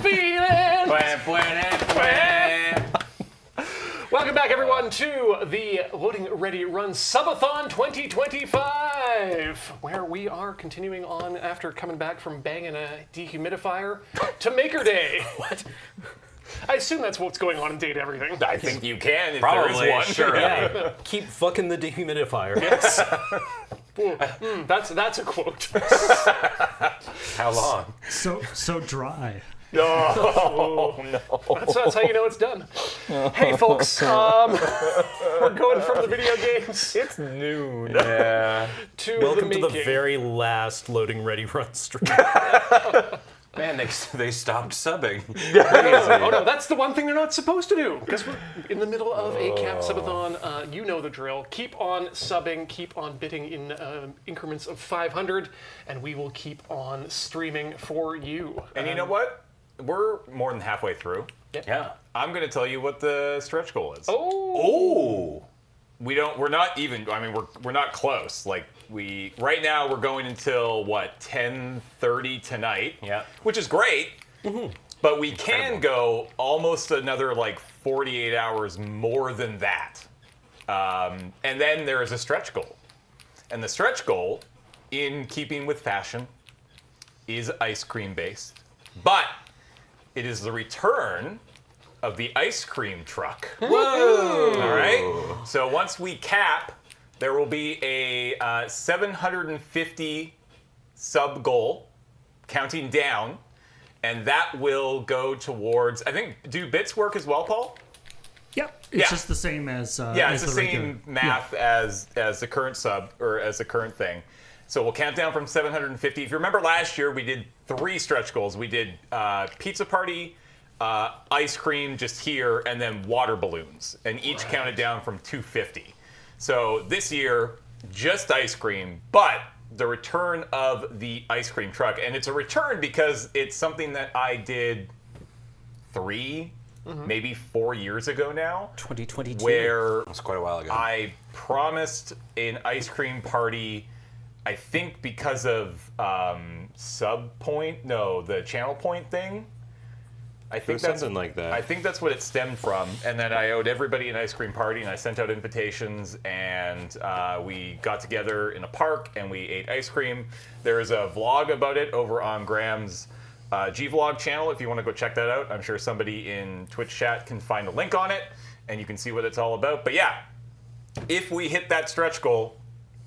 feeling. Welcome back, everyone, to the Loading Ready Run Sub-A-Thon 2025, where we are continuing on after coming back from banging a dehumidifier to Maker Day. What? I assume that's what's going on in Date Everything. I think you can if Probably, there is one. sure. Yeah. Keep fucking the dehumidifier. Yes. That's a quote. How long? So dry. Oh, no. That's how you know it's done. Hey, folks, we're going from the video games It's noon. Yeah. to Welcome the to the making. very last Loading Ready Run stream. Man, they stopped subbing. Oh no, that's the one thing they're not supposed to do, because we're in the middle of a cap subathon. You know the drill. Keep on subbing, keep on bidding in increments of 500, and we will keep on streaming for you. And you know what? We're more than halfway through. Yeah. I'm going to tell you what the stretch goal is. Oh, We're not even, I mean, we're not close. Like, right now we're going until, what, 10:30 tonight? Yeah. Which is great. But we can go almost another, like, 48 hours more than that. And then there is a stretch goal. And the stretch goal, in keeping with fashion, is ice cream based. But it is the return of the ice cream truck. Whoa! All right? So once we cap, there will be a 750 sub goal, counting down, and that will go towards, I think, do bits work as well, Paul? Yep. It's just the same as Yeah, as it's the regular. same math as the current sub, or as the current thing. So we'll count down from 750. If you remember last year, we did 3 stretch goals. We did pizza party, ice cream just here, and then water balloons. And each counted down from 250. So this year, just ice cream, but the return of the ice cream truck. And it's a return because it's something that I did 3, maybe 4 years ago now. 2022. Where That's quite a while ago. I promised an ice cream party, I think because of the channel point thing. I think that's something like that. I think that's what it stemmed from. And then I owed everybody an ice cream party, and I sent out invitations, and we got together in a park and we ate ice cream. There is a vlog about it over on Graham's G-Vlog channel if you want to go check that out. I'm sure somebody in Twitch chat can find a link on it, and you can see what it's all about. But yeah, if we hit that stretch goal,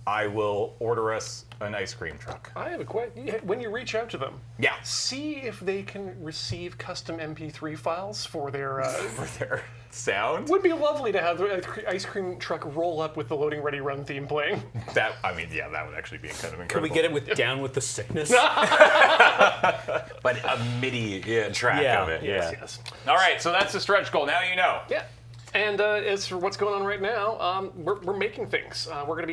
I will order us an ice cream truck. I have a question. When you reach out to them, Yeah. see if they can receive custom MP3 files for their. For their sound. Would be lovely to have the ice cream truck roll up with the Loading Ready Run theme playing. That would actually be kind of incredible. Can we get it with Down with the Sickness? But a MIDI track Yeah. of it. Yes, Yeah. yes. All right, so that's the stretch goal. Now you know. Yeah. And as for what's going on right now, we're making things. We're going to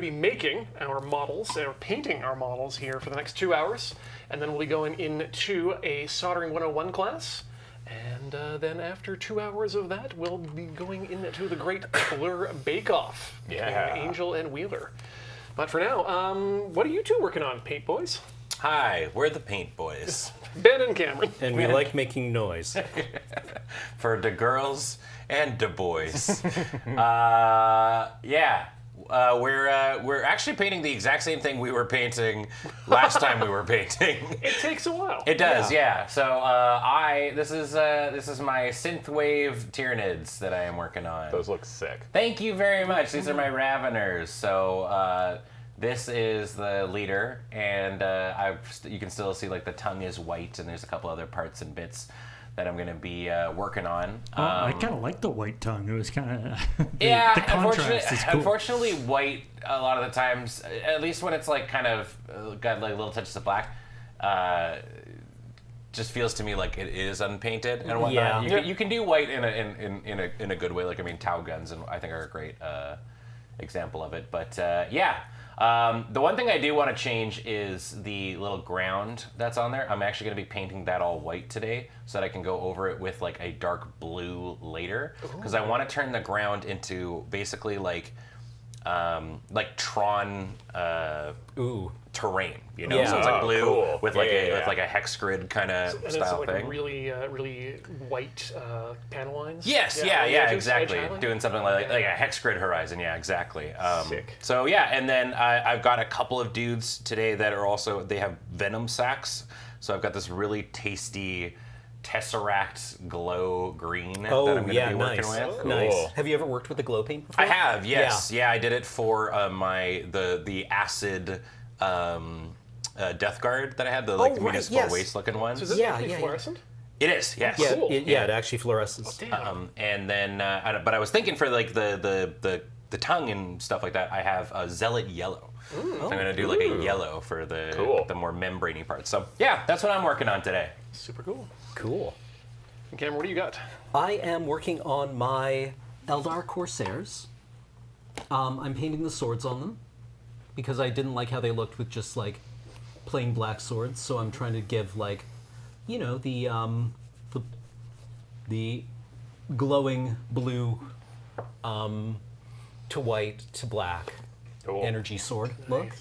be making our models, or painting our models here for the next 2 hours, and then we'll be going into a soldering 101 class. And then after 2 hours of that, we'll be going into the Great Blur Bake Off between Yeah. Angel and Wheeler. But for now, what are you two working on, Paint Boys? Hi, we're the Paint Boys. Ben and Cameron. And we like making noise. For the girls and the boys. We're actually painting the exact same thing we were painting last time we were painting. It takes a while. It does, yeah. So this is my synthwave Tyranids that I am working on. Those look sick. Thank you very much. These are my Raveners. So this is the leader, and you can still see like the tongue is white, and there's a couple other parts and bits that I'm going to be working on. I kind of like the white tongue. It was kind of Yeah, the contrast is cool. unfortunately, white a lot of the times, at least when it's like kind of got like little touches of black, just feels to me like it is unpainted and whatnot. Yeah. You can do white in a good way. Like I mean, Tau guns and I think are a great example of it. But the one thing I do want to change is the little ground that's on there. I'm actually going to be painting that all white today so that I can go over it with like a dark blue later. Because I want to turn the ground into basically like Tron terrain. You know, Yeah. so it's like Oh, blue cool. with like Yeah. with like a hex grid kind of And it's style like thing. really white panel lines. Yes, on yeah, the yeah, edges, exactly. edge highlight. Doing something like a hex grid horizon, yeah, exactly. Sick. So yeah, and then I've got a couple of dudes today that are also, they have venom sacks. So I've got this really tasty Tesseract glow green that I'm going to be working with. Nice. Cool. Have you ever worked with the glow paint before? I have, yes. Yeah, I did it for the acid Death Guard that I had, the right, municipal yes. waste looking one. So is this Yeah, actually yeah, yeah. fluorescent? It is, yes. Yeah, Cool. it actually fluoresces. Damn. And then, but I was thinking for like the tongue and stuff like that, I have a Zealot yellow. So I'm gonna do like a yellow for Cool. the more membraney parts. So yeah, that's what I'm working on today. Super cool. Cool. And Cameron, what do you got? I am working on my Eldar Corsairs. I'm painting the swords on them because I didn't like how they looked with just like plain black swords. So I'm trying to give like, you know, the glowing blue to white to black Cool. energy sword look,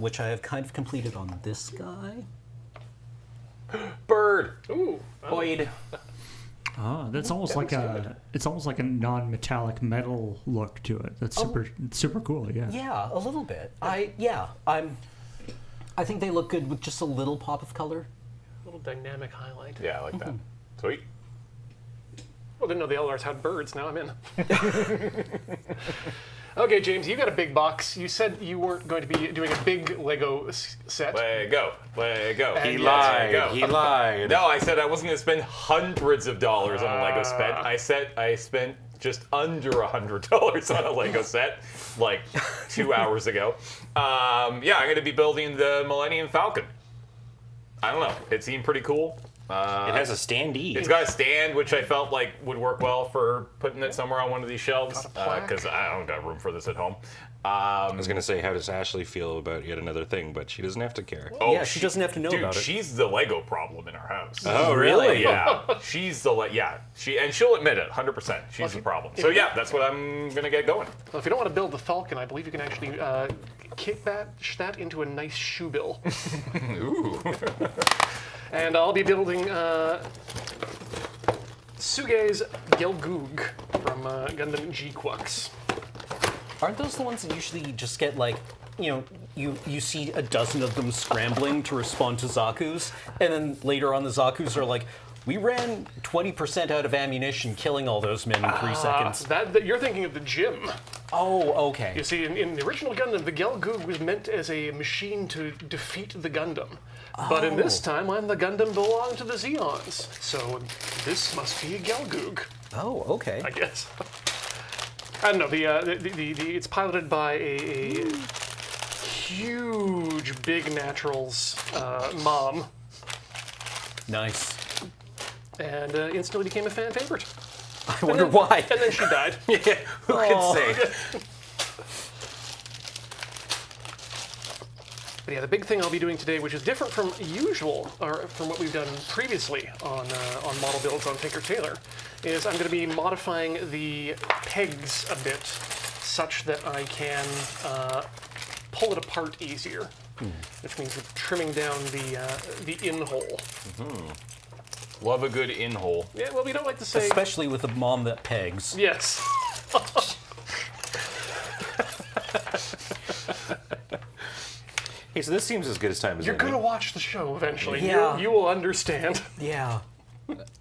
which I have kind of completed on this guy. Bird. Ooh. Boyd. Oh, that's almost like it's almost like a non-metallic metal look to it. That's super cool. Yeah. Yeah, a little bit. I think they look good with just a little pop of color. Little dynamic highlight. Yeah, I like that. Sweet. Well, didn't know the LRs had birds. Now I'm in. Okay, James, you got a big box. You said you weren't going to be doing a big Lego set. Lego. And He yes, lied. go. He lied. No, I said I wasn't going to spend hundreds of dollars on a Lego set. I said I spent just under $100 on a Lego set, like 2 hours ago. Yeah, I'm going to be building the Millennium Falcon. I don't know. It seemed pretty cool. It has a standee. It's got a stand, which I felt like would work well for putting it somewhere on one of these shelves, because I don't got room for this at home. I was gonna say, how does Ashley feel about yet another thing? But she doesn't have to care. Oh, Yeah, she doesn't have to know dude, about it. she's the Lego problem in our house. Oh, really? Yeah, she's the she'll admit it, 100%. She's the problem. So yeah, that's what I'm gonna get going. Well, if you don't want to build the Falcon, I believe you can actually kick that into a nice shoe bill. Ooh. And I'll be building Suge's Gelgoog from Gundam G-Quux. Aren't those the ones that usually just get like, you know, you see a dozen of them scrambling to respond to Zaku's, and then later on the Zaku's are like, we ran 20% out of ammunition, killing all those men in 3 seconds. That you're thinking of the gym. Oh, okay. You see, in the original Gundam, the Gelgoog was meant as a machine to defeat the Gundam. But in this timeline, the Gundam belonged to the Zeons. So this must be a Gelgoog, Oh, okay. I guess. I don't know. It's piloted by a huge Big Naturals mom, Nice. and instantly became a fan favorite. I wonder why. And then she died. Yeah, who can say? But yeah, the big thing I'll be doing today, which is different from usual, or from what we've done previously on model builds on Tinker Tailor, is I'm going to be modifying the pegs a bit, such that I can pull it apart easier. Which means we're trimming down the in-hole. Love a good in-hole. Yeah, well, we don't like to say... Especially with a mom that pegs. Yes. Hey, so this seems as good as time as You're any. going to watch the show eventually. Yeah. You will understand. Yeah.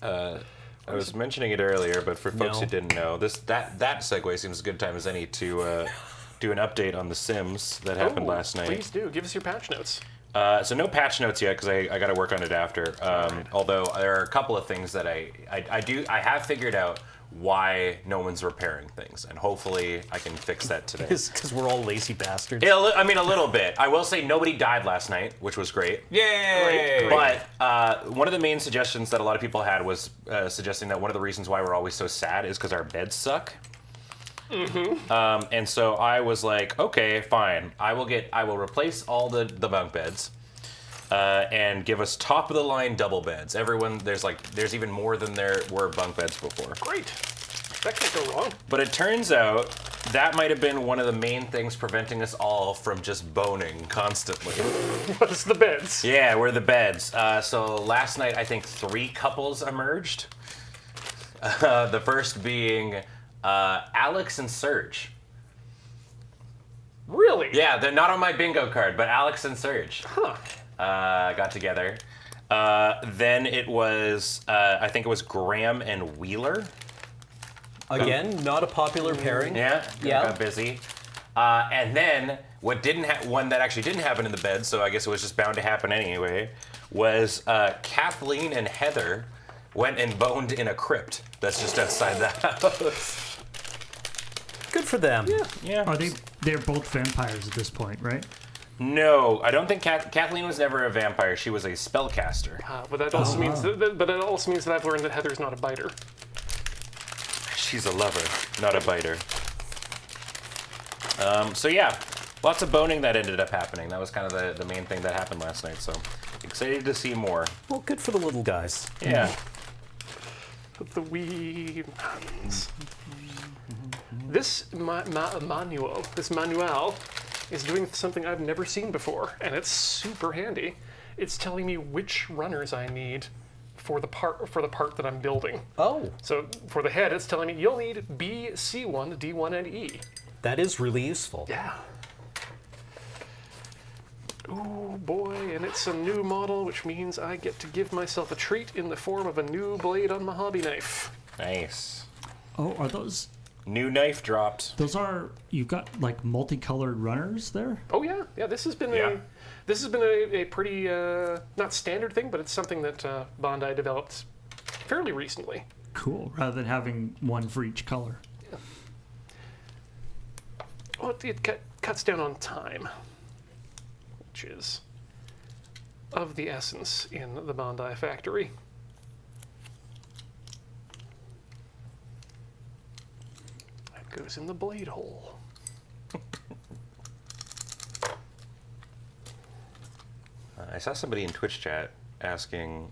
I was mentioning it earlier, but for folks No. who didn't know, that segue seems as good a time as any to do an update on The Sims that happened Oh, last night. Please do. Give us your patch notes. So no patch notes yet because I got to work on it after. Although there are a couple of things that I have figured out why no one's repairing things, and hopefully I can fix that today. Because we're all lazy bastards. Yeah, I mean a little bit. I will say nobody died last night, which was great. Yay! But one of the main suggestions that a lot of people had was suggesting that one of the reasons why we're always so sad is because our beds suck. And so I was like, okay, fine. I will replace all the bunk beds and give us top of the line double beds. Everyone, there's even more than there were bunk beds before. Great. That can't go wrong. But it turns out that might have been one of the main things preventing us all from just boning constantly. What's the beds? Yeah, we're the beds. So last night, I think 3 couples emerged. The first being Alex and Serge. Really? Yeah, they're not on my bingo card, but Alex and Serge got together. Then it was, I think it was Graham and Wheeler. Again, not a popular pairing. Yeah, Yeah. got busy. And then what one that actually didn't happen in the bed, so I guess it was just bound to happen anyway, was Kathleen and Heather went and boned in a crypt that's just outside the house. Good for them. Yeah. Are they're both vampires at this point, right? No, I don't think Kathleen was never a vampire. She was a spellcaster. But that also means that I've learned that Heather's not a biter. She's a lover, not a biter. So yeah, lots of boning that ended up happening. That was kind of the main thing that happened last night. So excited to see more. Well, good for the little guys. Yeah. The wee hands. This manual is doing something I've never seen before, and it's super handy. It's telling me which runners I need for the part that I'm building. Oh, So for the head, it's telling me you'll need B, C1, D1, and E. that is really useful. Yeah. Oh boy, and it's a new model, which means I get to give myself a treat in the form of a new blade on my hobby knife. Nice. Oh, are those? New knife dropped. You've got like multicolored runners there. Oh yeah, yeah. This has been a pretty not standard thing, but it's something that Bandai developed fairly recently. Cool. Rather than having one for each color. Well, it cuts down on time, which is of the essence in the Bandai factory. That goes in the blade hole. I saw somebody in Twitch chat asking.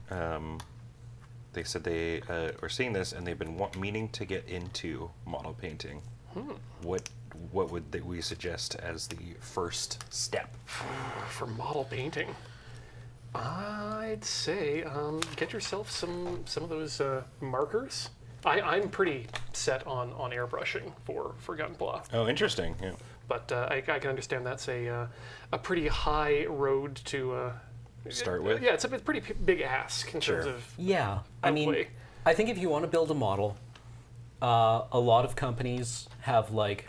They said they are seeing this and they've been meaning to get into model painting. What would we suggest as the first step? For model painting, I'd say get yourself some of those markers. I'm pretty set on airbrushing for Gunpla, Oh, interesting. Yeah. but I can understand that's a pretty high road to Start with? Yeah, it's a pretty big ask in terms Sure. of Yeah, I mean, outlay. I think if you want to build a model, a lot of companies have like.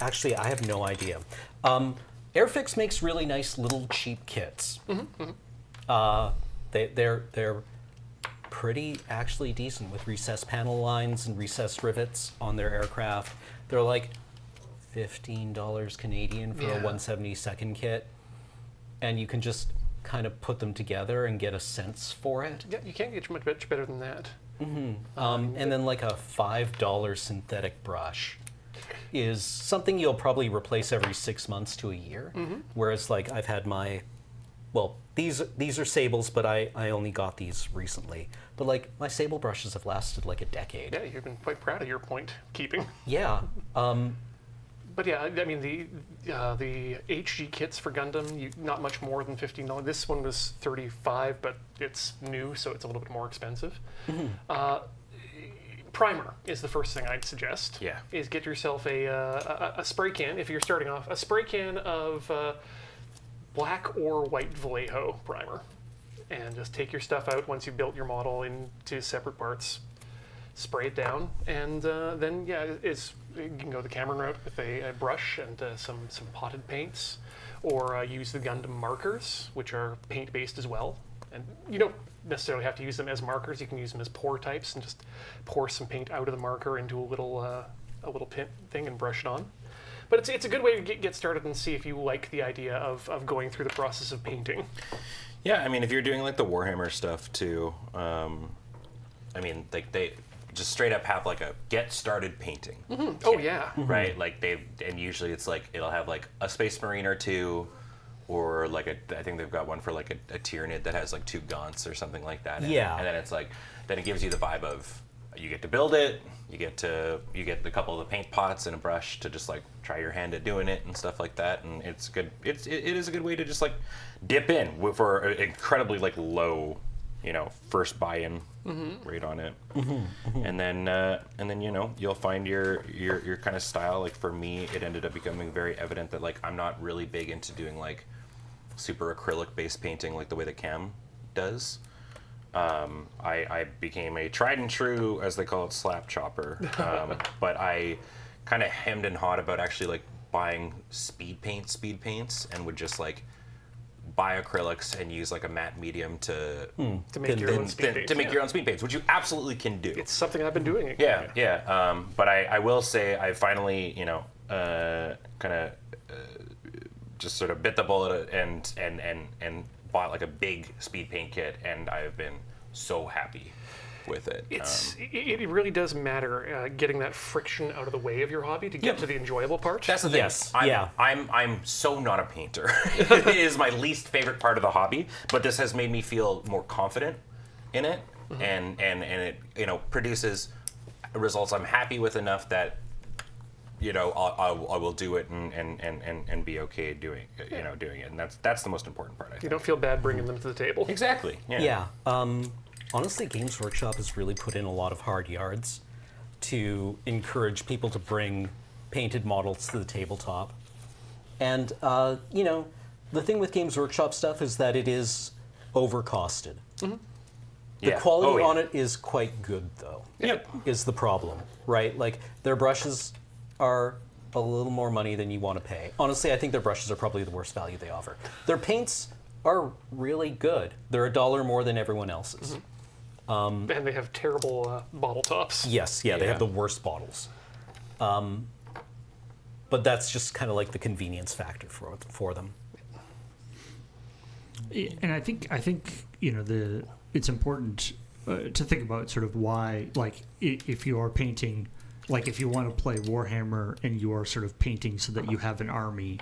Actually, I have no idea. Airfix makes really nice little cheap kits. They're pretty actually decent with recessed panel lines and recessed rivets on their aircraft. They're like $15 Canadian for a 1/72nd kit, and you can just kind of put them together and get a sense for it. Yeah, you can't get much better than that. And then like a $5 synthetic brush is something you'll probably replace every 6 months to a year. Whereas like I've had these are sables, but I only got these recently. But like my sable brushes have lasted like a decade. Yeah, you've been quite proud of your point keeping. Yeah. But yeah, I mean the HG kits for Gundam, not much more than $15. This one was $35, but it's new, so it's a little bit more expensive. Primer is the first thing I'd suggest. Yeah. Is get yourself a spray can if you're starting off. A spray can of black or white Vallejo primer, and just take your stuff out once you've built your model into separate parts. Spray it down, and then you can go the Cameron route with a brush and some potted paints, or use the Gundam markers, which are paint based as well. And you don't necessarily have to use them as markers. You can use them as pour types and just pour some paint out of the marker into a little pin thing and brush it on. But it's a good way to get started and see if you like the idea of going through the process of painting. Yeah, I mean, if you're doing like the Warhammer stuff too, I mean, like they just straight up have like a get started painting. Oh yeah. Right? Like and usually it's like it'll have like a Space Marine or two, or like I think they've got one for like a Tyranid that has like 2 gaunts or something like that. Yeah. And then it's like, then it gives you the vibe of you get to build it. You get a couple of the paint pots and a brush to just like try your hand at doing it and stuff like that. And it's good. It is a good way to just like dip in for an incredibly like low, first buy-in rate on it. And then you'll find your kind of style. Like for me, it ended up becoming very evident that like I'm not really big into doing like super acrylic based painting like the way that Cam does. I became a tried and true, as they call it, slap chopper. But I kind of hemmed and hawed about actually like buying speed paints, and would just like buy acrylics and use like a matte medium to make your own speed paints. To make your own speed paints, which you absolutely can do. It's something I've been doing. Yeah. But I will say I finally, just sort of bit the bullet and bought like a big speed paint kit, and I've been so happy with it. It really does matter getting that friction out of the way of your hobby to get to the enjoyable part. That's the thing. Yes. I'm so not a painter. It is my least favorite part of the hobby, but this has made me feel more confident in it, and it produces results I'm happy with enough that I will do it and be okay doing it, and that's the most important part. I think. You don't feel bad bringing them to the table. Exactly. Yeah. Honestly, Games Workshop has really put in a lot of hard yards to encourage people to bring painted models to the tabletop. And, the thing with Games Workshop stuff is that it is overcosted. The quality on it is quite good, though. Yep. Is the problem, right? Like, their brushes are a little more money than you want to pay. Honestly, I think their brushes are probably the worst value they offer. Their paints are really good. They're $1 more than everyone else's. And they have terrible bottle tops. Yes, they have the worst bottles. But that's just kind of like the convenience factor for them. And I think it's important to think about sort of why, like, if you are painting, like if you want to play Warhammer and you are sort of painting so that you have an army,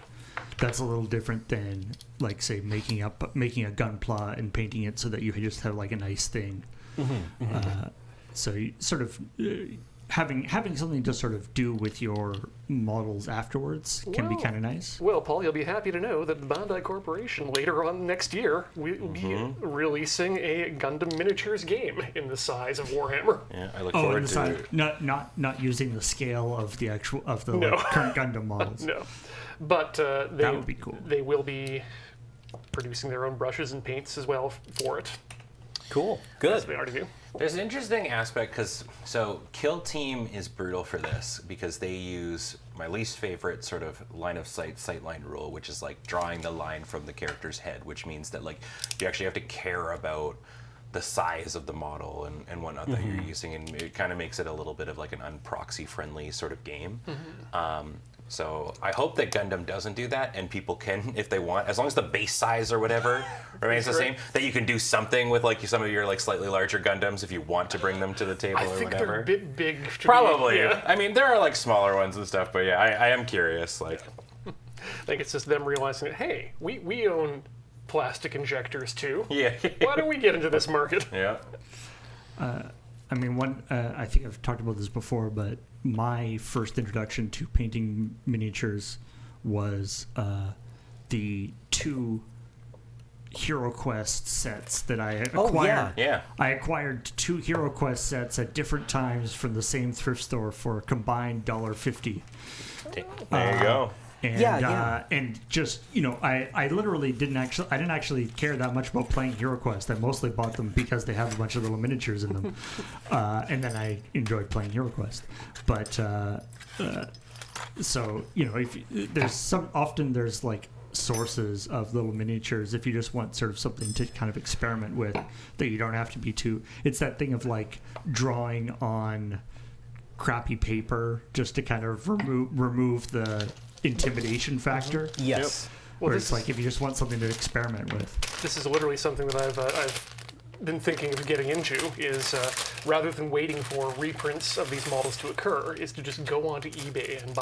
that's a little different than, like, say, making a gunpla and painting it so that you just have like a nice thing. So you sort of having something to sort of do with your models afterwards can be kind of nice. Well, Paul, you'll be happy to know that the Bandai Corporation later on next year will be releasing a Gundam miniatures game in the size of Warhammer. Yeah, I look forward to not using the scale of the actual No. like, current Gundam models. No, but that would be cool. They will be producing their own brushes and paints as well for it. Cool. Good. As they already do. There's an interesting aspect so Kill Team is brutal for this because they use my least favorite sort of line of sight line rule, which is like drawing the line from the character's head, which means that like you actually have to care about the size of the model and whatnot that you're using, and it kind of makes it a little bit of like an unproxy friendly sort of game. So I hope that Gundam doesn't do that, and people can, if they want, as long as the base size or whatever remains the same, that you can do something with like some of your like slightly larger Gundams if you want to bring them to the table I or think whatever. they're a bit big. Probably. Yeah. I mean, there are like smaller ones and stuff, but yeah, I am curious. Like, I think it's just them realizing that, hey, we own plastic injectors too. yeah. Why don't we get into this market? Yeah. I mean, I think I've talked about this before, but my first introduction to painting miniatures was the 2 HeroQuest sets that I acquired. Yeah. I acquired 2 HeroQuest sets at different times from the same thrift store for a combined $1.50. There you go. And and just I literally didn't actually care that much about playing HeroQuest. I mostly bought them because they have a bunch of little miniatures in them, and then I enjoyed playing HeroQuest. But so if there's like sources of little miniatures if you just want sort of something to kind of experiment with that you don't have to be too. It's that thing of like drawing on crappy paper just to kind of remove the intimidation factor. Yes. Well, Where it's like if you just want something to experiment with. This is literally something that I've been thinking of getting into is rather than waiting for reprints of these models to occur, is to just go onto eBay and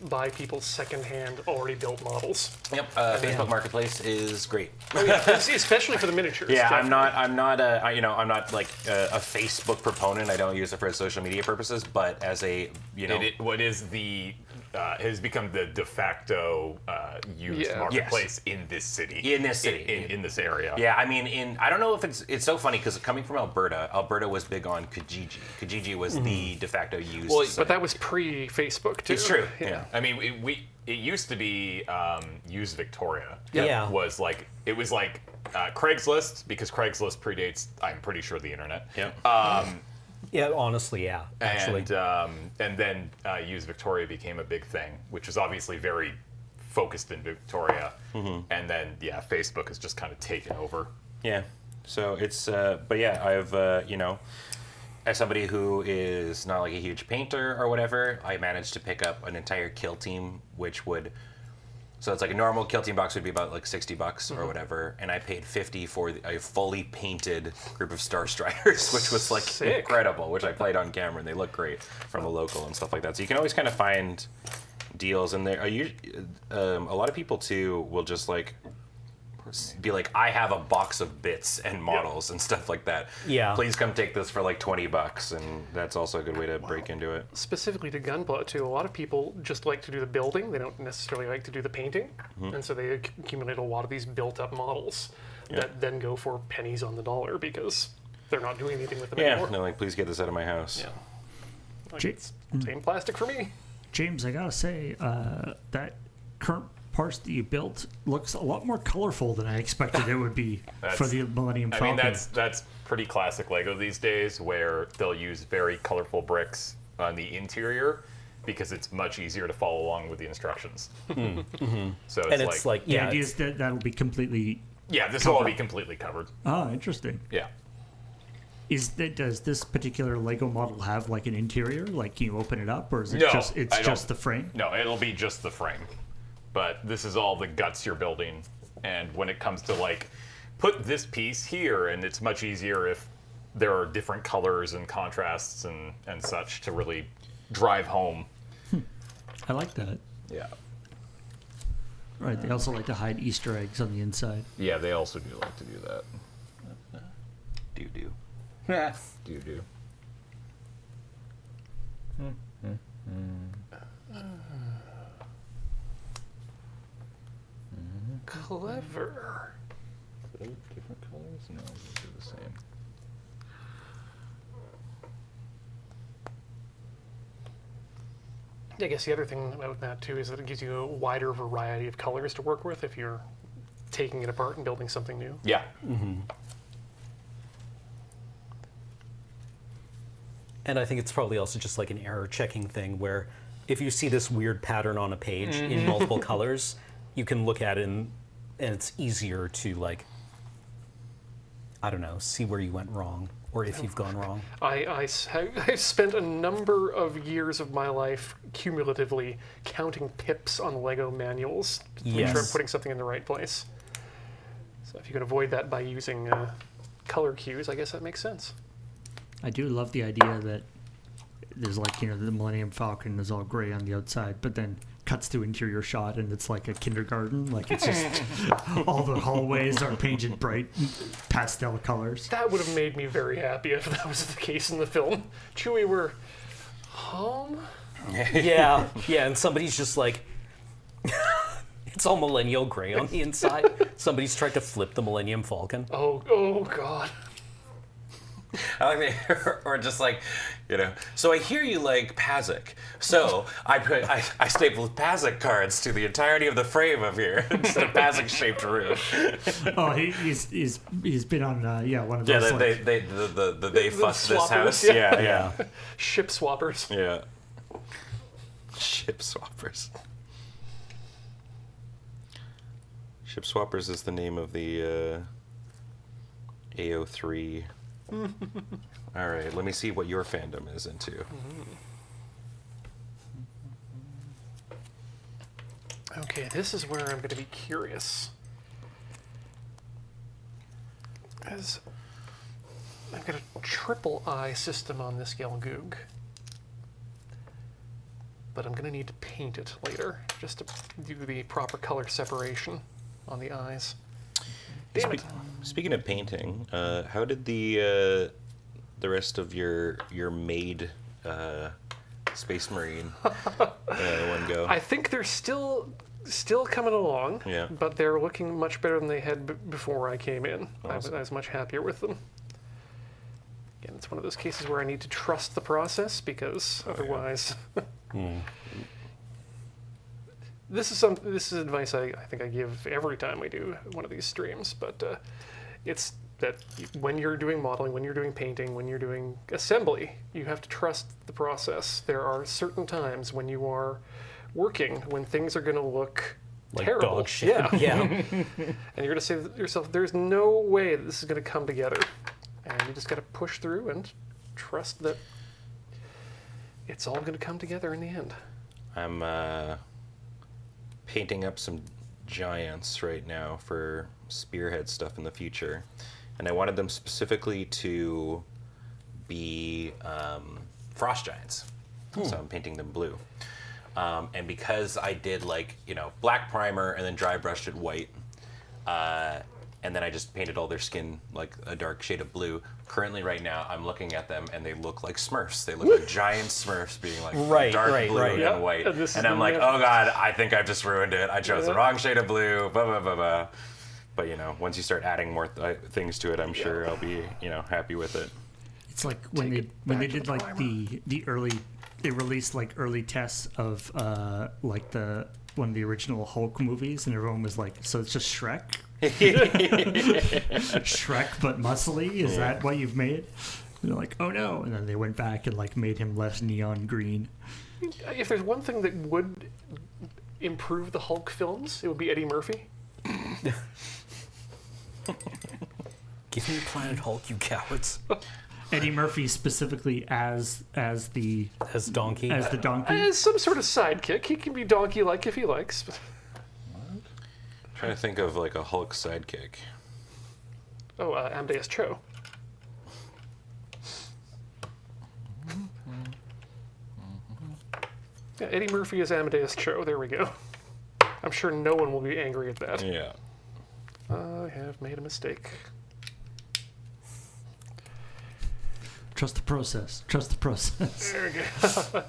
buy people's secondhand already built models. Yep. Facebook Marketplace is great. Oh, yeah, especially for the miniatures. Yeah, definitely. I'm not like a Facebook proponent. I don't use it for social media purposes, but as a What is the has become the de facto used marketplace in this city. In this city. In this area. Yeah, I mean, I don't know if it's so funny because coming from Alberta was big on Kijiji. Kijiji was the de facto used. Well, But that was pre-Facebook too. it's true. Yeah. I mean, it used to be Used Victoria. Yeah. Was like it was like Craigslist, because Craigslist predates, I'm pretty sure, the internet. Yeah. Yeah, honestly, yeah. Actually, and then Used Victoria became a big thing, which is obviously very focused in Victoria. And then Facebook has just kind of taken over. Yeah. So it's, but yeah, I've, as somebody who is not like a huge painter or whatever, I managed to pick up an entire kill team, so it's like a normal kill team box would be about like $60 or whatever, and I paid $50 for a fully painted group of Star Striders, which was like Sick. incredible, which I played on camera, and they look great from a local and stuff like that. So you can always kind of find deals in there. A lot of people too will just like be like, I have a box of bits and models and stuff like that. Yeah. Please come take this for like $20, and that's also a good way to break into it. Specifically to Gunpla too, a lot of people just like to do the building. They don't necessarily like to do the painting, and so they accumulate a lot of these built-up models that then go for pennies on the dollar because they're not doing anything with them Yeah. anymore. No, like, please get this out of my house. Yeah. Like, Ja- it's same plastic for me. James, I gotta say, that current parts that you built looks a lot more colorful than I expected it would be for the Millennium I Falcon. mean, that's pretty classic Lego these days, where they'll use very colorful bricks on the interior because it's much easier to follow along with the instructions. So and it's like, the yeah, idea is that that'll be completely. this will all be completely covered. Oh, interesting. Yeah. Does this particular Lego model have like an interior? Like, can you open it up, or is it No, just I just don't. the frame? No, it'll be just the frame. But this is all the guts you're building. And when it comes to like, put this piece here, and it's much easier if there are different colors and contrasts and such to really drive home. I like that. Yeah. Right. They also like to hide Easter eggs on the inside. Yeah, they also do like to do that. Do. Do. Clever. Different colors? No, they're the same. I guess the other thing about that too is that it gives you a wider variety of colors to work with if you're taking it apart and building something new. Yeah. and I think it's probably also just like an error checking thing where if you see this weird pattern on a page in multiple colors, you can look at it and it's easier to like, I don't know, see where you went wrong or if you've gone wrong. I spent a number of years of my life cumulatively counting pips on Lego manuals to make sure I'm Yes. putting something in the right place. So if you can avoid that by using color cues, I guess that makes sense. I do love the idea that there's like, the Millennium Falcon is all gray on the outside, but then cuts to interior shot and it's like a kindergarten. Like it's just all the hallways are painted bright pastel colors. That would have made me very happy if that was the case in the film. Chewie, we're home? Yeah, and somebody's just like, it's all millennial gray on the inside. Somebody's tried to flip the Millennium Falcon. Oh God. I like the, or just like, so I hear you like PASIC. So I stapled PASIC cards to the entirety of the frame of here. It's a PASIC shaped roof. Oh, he's been on one of Yeah, those. they fussed this swappers, house. yeah. Yeah. Ship swappers. Yeah. Ship swappers. Ship swappers is the name of the AO3. All right, let me see what your fandom is into. Okay, this is where I'm going to be curious. As I've got a triple eye system on this Gelgoog. But I'm going to need to paint it later, just to do the proper color separation on the eyes. Damn it. Speaking of painting, how did the rest of your maid Space Marine one go? I think they're still coming along, Yeah. but they're looking much better than they had before I came in. Awesome. I was much happier with them. Again, it's one of those cases where I need to trust the process because otherwise... This is advice I think I give every time we do one of these streams, but it's that when you're doing modeling, when you're doing painting, when you're doing assembly, you have to trust the process. There are certain times when you are working when things are going to look Like terrible. dog shit. Yeah. Yeah. And you're going to say to yourself, there's no way that this is going to come together. And you just got to push through and trust that it's all going to come together in the end. I'm painting up some giants right now for spearhead stuff in the future, and I wanted them specifically to be frost giants. So I'm painting them blue. And because I did black primer and then dry brushed it white, and then I just painted all their skin like a dark shade of blue. Currently, right now, I'm looking at them and they look like Smurfs. They look like giant Smurfs being like dark blue and Yep. white. And this is And I'm the like, magic. oh god, I think I've just ruined it. I chose the wrong shade of blue. Blah blah blah blah. But once you start adding more things to it, I'm sure I'll be happy with it. It's like when Take they it back to did the like primer. the early, they released like early tests of like the one of the original Hulk movies, and everyone was like, so it's just Shrek. Shrek but muscly, is that what you've made? And they're like, oh no, and then they went back and like made him less neon green. If there's one thing that would improve the Hulk films, it would be Eddie Murphy. Give me Planet Hulk, you cowards. Eddie Murphy specifically as the Donkey. donkey. As some sort of sidekick. He can be donkey-like if he likes. Trying to think of like a Hulk sidekick. Oh, Amadeus Cho. Yeah, Eddie Murphy is Amadeus Cho. There we go. I'm sure no one will be angry at that. Yeah. I have made a mistake. Trust the process. Trust the process. There we go.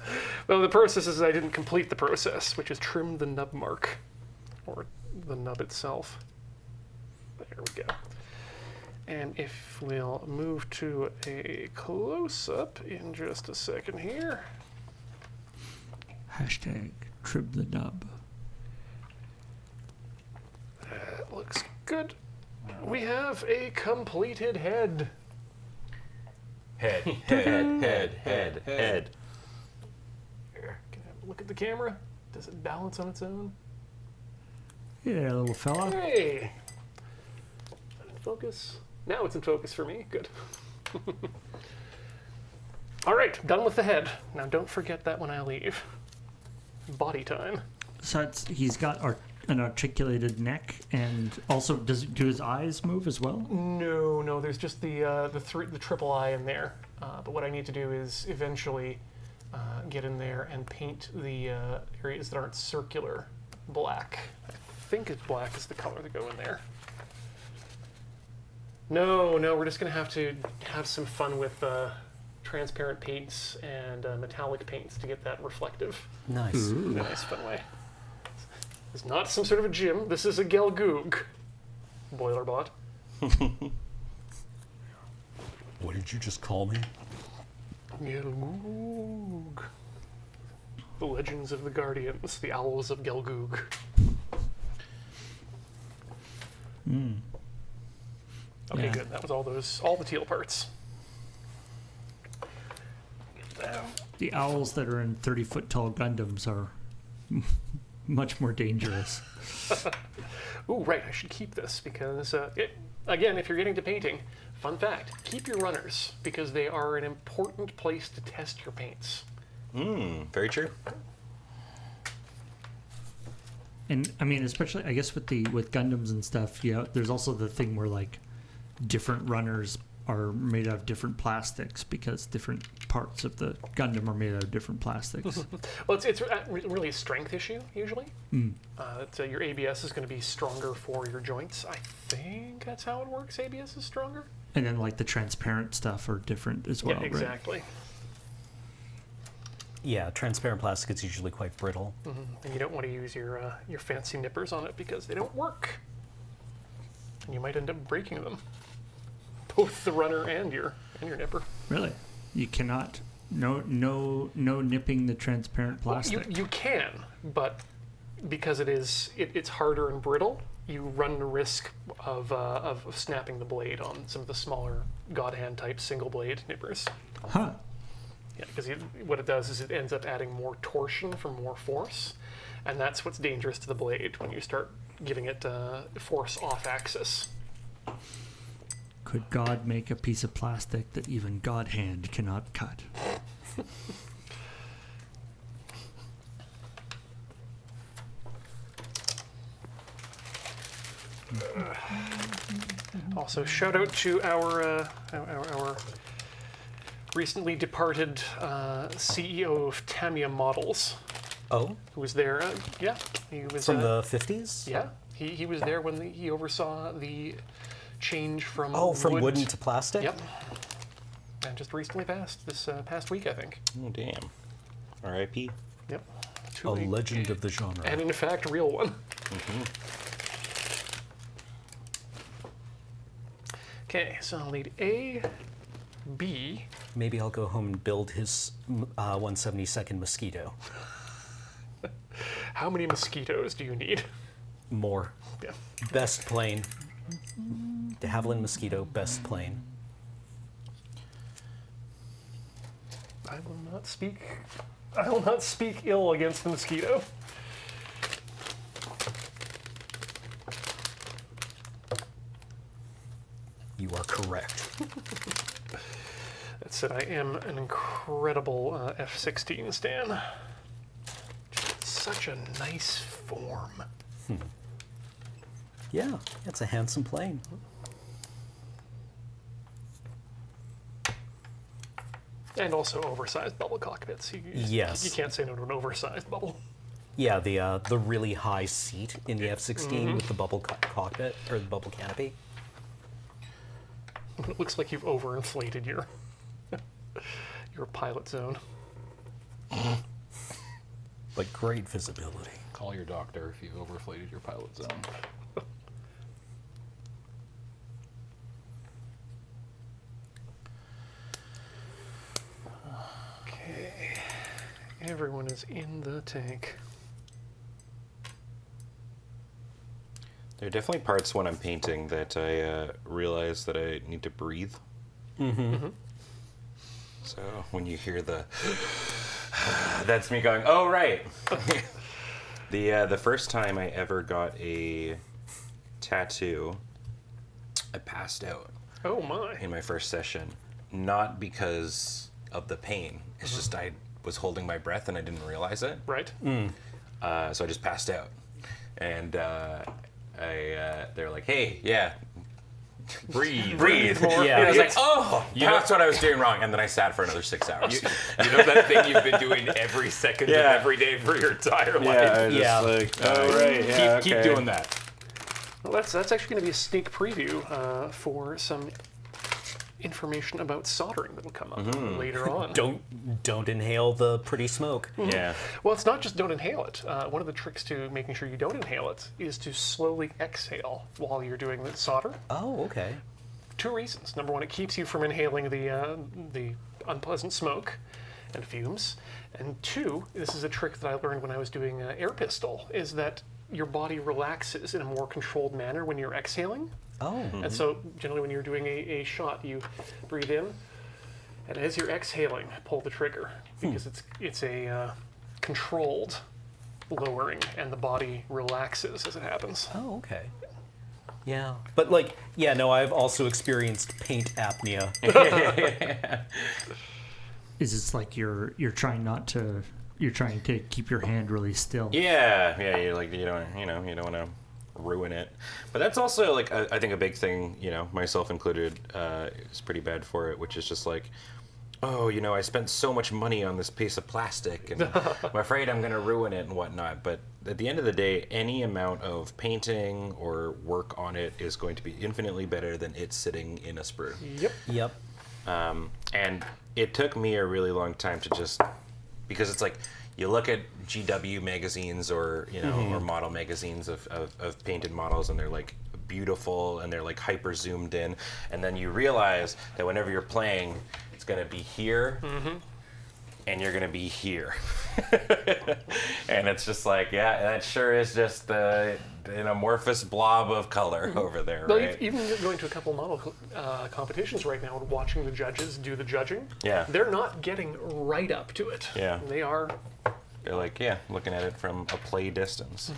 Well, the process is I didn't complete the process, which is trim the nub mark, or the nub itself. There we go. And if we'll move to a close-up in just a second here. Hashtag trim the nub. That looks good. We have a completed head. Head, head, head, head, head. Here, can I have a look at the camera? Does it balance on its own? Yeah, little fella. Hey! Is that in focus? Now it's in focus for me. Good. All right, done with the head. Now don't forget that when I leave. Body time. So he's got an articulated neck, and also do his eyes move as well? No, there's just the triple eye in there. But what I need to do is eventually get in there and paint the areas that aren't circular black. I think black is the color that go in there. No, we're just going to have some fun with transparent paints and metallic paints to get that reflective Nice. in a nice fun way. It's not some sort of a gym. This is a Gelgoog. Boilerbot. What did you just call me? Gelgoog. The Legends of the Guardians, the Owls of Gelgoog. Okay, Yeah. good. That was all the teal parts. The owls that are in 30-foot tall Gundams are much more dangerous. Ooh, right, I should keep this because, again, if you're getting to painting, fun fact, keep your runners because they are an important place to test your paints. Very true. And I mean, especially I guess with Gundams and stuff, there's also the thing where like different runners are made out of different plastics because different parts of the Gundam are made out of different plastics. Well, it's really a strength issue usually. Your ABS is going to be stronger for your joints. I think that's how it works. ABS is stronger. And then like the transparent stuff are different as well. Yeah, exactly. Yeah, transparent plastic is usually quite brittle. And you don't want to use your fancy nippers on it because they don't work. And you might end up breaking them. Both the runner and your nipper. Really? You cannot no nipping the transparent plastic. Well, you can, but because it's harder and brittle, you run the risk of snapping the blade on some of the smaller God Hand type single blade nippers. Huh. Yeah, because what it does is it ends up adding more torsion for more force, and that's what's dangerous to the blade when you start giving it force off axis. Could God make a piece of plastic that even God Hand cannot cut? Also, shout out to our recently departed CEO of Tamiya Models, Oh, who was there. He was from the 50s? Yeah, he was there when he oversaw the change from From wooden to plastic? Yep, and just recently passed this past week, I think. Oh, damn. R.I.P. Yep, A legend of the genre. and in fact, a real one. Okay, so I'll need A, B. Maybe I'll go home and build his 172nd Mosquito. How many mosquitoes do you need? More. Yeah. Best plane. De Havilland Mosquito, best plane. I will not speak ill against the mosquito. You are correct. That said, I am an incredible F-16 stan. Just such a nice form. Yeah, it's a handsome plane. And also oversized bubble cockpits. Yes. You can't say no to an oversized bubble. Yeah, the really high seat in the F-16 with the bubble cockpit, or the bubble canopy. It looks like you've overinflated your pilot zone. Like great visibility. Call your doctor if you've overflated your pilot zone. Okay. Everyone is in the tank. There are definitely parts when I'm painting that I realize that I need to breathe. So when you hear the, that's me going, oh right. The first time I ever got a tattoo, I passed out Oh my. in my first session, not because of the pain. It's just I was holding my breath and I didn't realize it. Right? So I just passed out, and they're like, "Hey, yeah, breathe more." Yeah. And I was like, "Oh, that's what I was doing wrong." And then I sat for another 6 hours. You know that thing you've been doing every second of every day for your entire life? Yeah. like, oh right, yeah, Keep doing that. Well, that's actually going to be a sneak preview for some information about soldering that will come up later on. Don't inhale the pretty smoke. Yeah. Well, it's not just don't inhale it. One of the tricks to making sure you don't inhale it is to slowly exhale while you're doing the solder. Oh, okay. 2 reasons. Number one, it keeps you from inhaling the unpleasant smoke and fumes. And 2, this is a trick that I learned when I was doing air pistol, is that your body relaxes in a more controlled manner when you're exhaling. Oh. And so generally when you're doing a shot, you breathe in, and as you're exhaling, pull the trigger, because it's a controlled lowering, and the body relaxes as it happens. Oh, okay. Yeah. But I've also experienced paint apnea. Is this like you're trying to keep your hand really still? Yeah. You're like, you don't want to ruin it. But that's also like I think a big thing, you know, myself included, is pretty bad for it, which is just like, oh, you know, I spent so much money on this piece of plastic, and I'm afraid I'm going to ruin it and whatnot. But at the end of the day, any amount of painting or work on it is going to be infinitely better than it sitting in a sprue. Yep. And it took me a really long time to just, because it's like, you look at GW magazines or, you know, or model magazines of painted models, and they're like beautiful and they're like hyper zoomed in. And then you realize that whenever you're playing, it's going to be here and you're going to be here. And it's just like, yeah, that sure is just an amorphous blob of color over there, Well, right? even going to a couple model competitions right now and watching the judges do the judging, Yeah. they're not getting right up to it. Yeah. They are. They're like, yeah, looking at it from a play distance.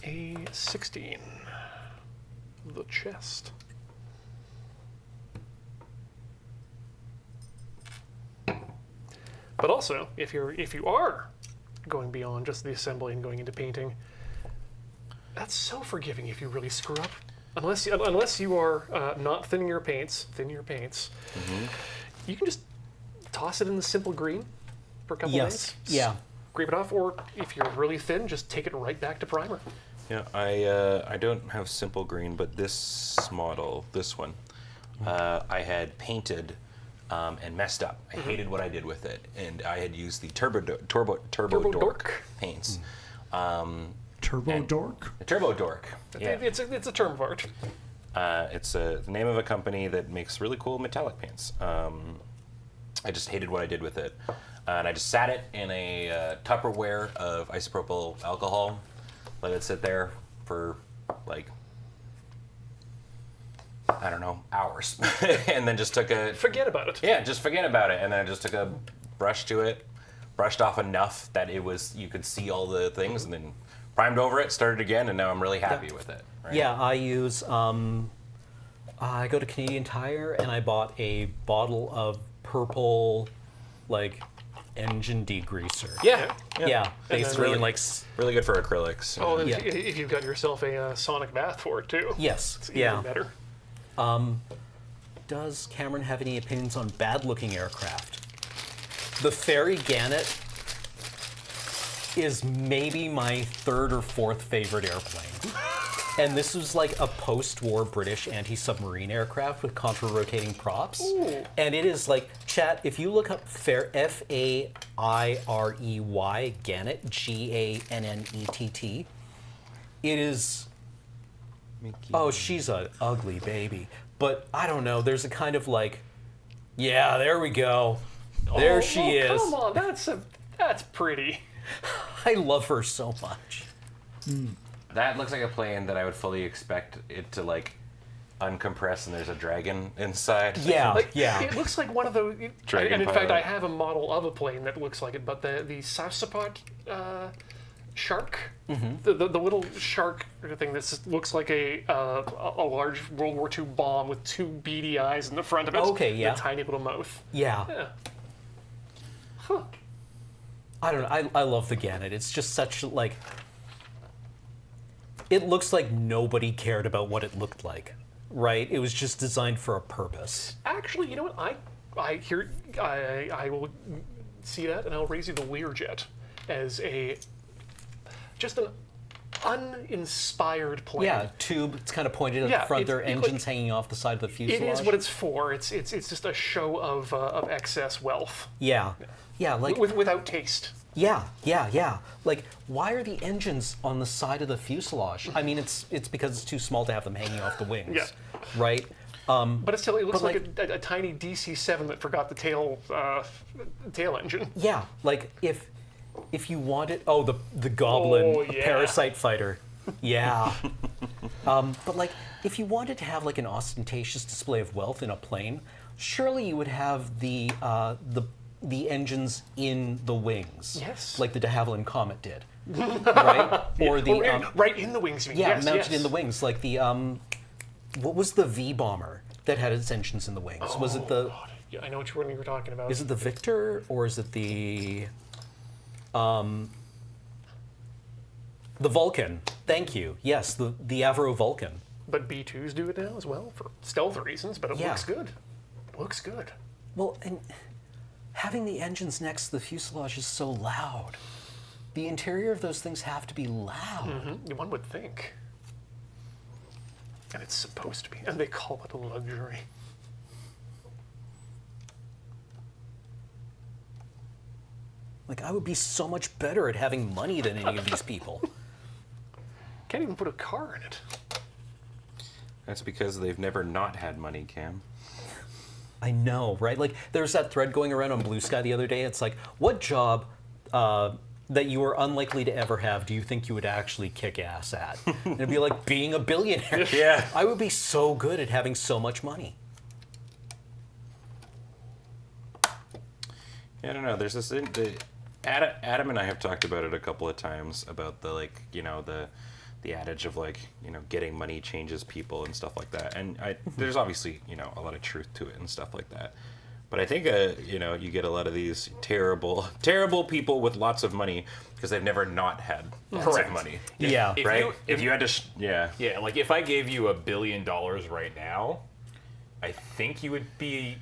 A16. The chest. But also, if you are going beyond just the assembly and going into painting, that's so forgiving if you really screw up. Unless you are not thinning your paints, you can just toss it in the simple green for a couple days. Yeah. Scrape it off, or if you're really thin, just take it right back to primer. Yeah, I don't have simple green, but this model, this one, I had painted and messed up. I hated what I did with it, and I had used the Turbo Dork paints. Turbo Dork? Turbo Dork. Yeah. It's a term of art. It's the name of a company that makes really cool metallic paints. I just hated what I did with it. And I just sat it in a Tupperware of isopropyl alcohol, let it sit there for like, I don't know, hours. And then just took Forget about it. Yeah, just forget about it. And then I just took a brush to it, brushed off enough that you could see all the things, and then primed over it, started again, and now I'm really happy with it. Right? Yeah, I use, I go to Canadian Tire and I bought a bottle of purple, like, engine degreaser. Yeah. Yeah, basically, really, like, really good for acrylics. Oh, and Yeah. if you've got yourself a sonic bath for it too. yes, It's even yeah. better. Does Cameron have any opinions on bad-looking aircraft? The Ferry Gannet is maybe my third or fourth favorite airplane. And this was like a post-war British anti-submarine aircraft with contra-rotating props. Ooh. And it is like, chat, if you look up Fairey, Gannet, Gannett, it is... Oh, she's an ugly baby. But I don't know, there's a kind of like, yeah, there we go. There she is. Come on, that's pretty. I love her so much. That looks like a plane that I would fully expect it to like uncompress and there's a dragon inside. Yeah, yeah. It looks like one of those. Dragon and in fact, pilot. I have a model of a plane that looks like it, but the Sub-A-Thon shark, the little shark thing that just looks like a large World War II bomb with two beady eyes in the front of it. Okay, yeah. And a tiny little mouth. Yeah. Yeah. Huh. I don't know. I love the Gannet. It's just such like. It looks like nobody cared about what it looked like, right? It was just designed for a purpose. Actually, you know what? I will see that, and I'll raise you the Learjet as just an uninspired plane. Yeah, tube. It's kind of pointed at Yeah, the front. it's- There are it's engines like- hanging off the side of the fuselage. It is what it's for. It's just a show of excess wealth Yeah, yeah. Like without taste. yeah. Like, why are the engines on the side of the fuselage? I mean, it's because it's too small to have them hanging off the wings. Yeah. Right. But it looks But, like a tiny DC-7 that forgot the tail engine. Yeah, like if you wanted, the Goblin, Oh, a yeah. parasite fighter, yeah. But like if you wanted to have like an ostentatious display of wealth in a plane, surely you would have the engines in the wings, Yes. like the de Havilland Comet did, right? Or the right in the wings. You mean. yeah, Yes, mounted yes. in the wings, like the what was the V bomber that had its engines in the wings? Was it the God, yeah, I know which one you were talking about. Is it the Victor or is it the the Vulcan. Thank you. Yes, the Avro Vulcan. But B2s do it now as well for stealth reasons, but it Yeah. looks good. Looks good. Well, and having the engines next to the fuselage is so loud. The interior of those things have to be loud. One would think. And it's supposed to be. And they call it a luxury. Like, I would be so much better at having money than any of these people. Can't even put a car in it. That's because they've never not had money, Cam. I know, right? Like, there's that thread going around on Blue Sky the other day. It's like, what job that you are unlikely to ever have do you think you would actually kick ass at? And it'd be like being a billionaire. Yeah. I would be so good at having so much money. Yeah, I don't know. There's this. Adam and I have talked about it a couple of times about the the adage of getting money changes people and stuff like that. And there's obviously a lot of truth to it and stuff like that. But I think you get a lot of these terrible people with lots of money because they've never not had lots of money. Yeah. Right? If you had to, Yeah, like if I gave you $1 billion right now, I think you would be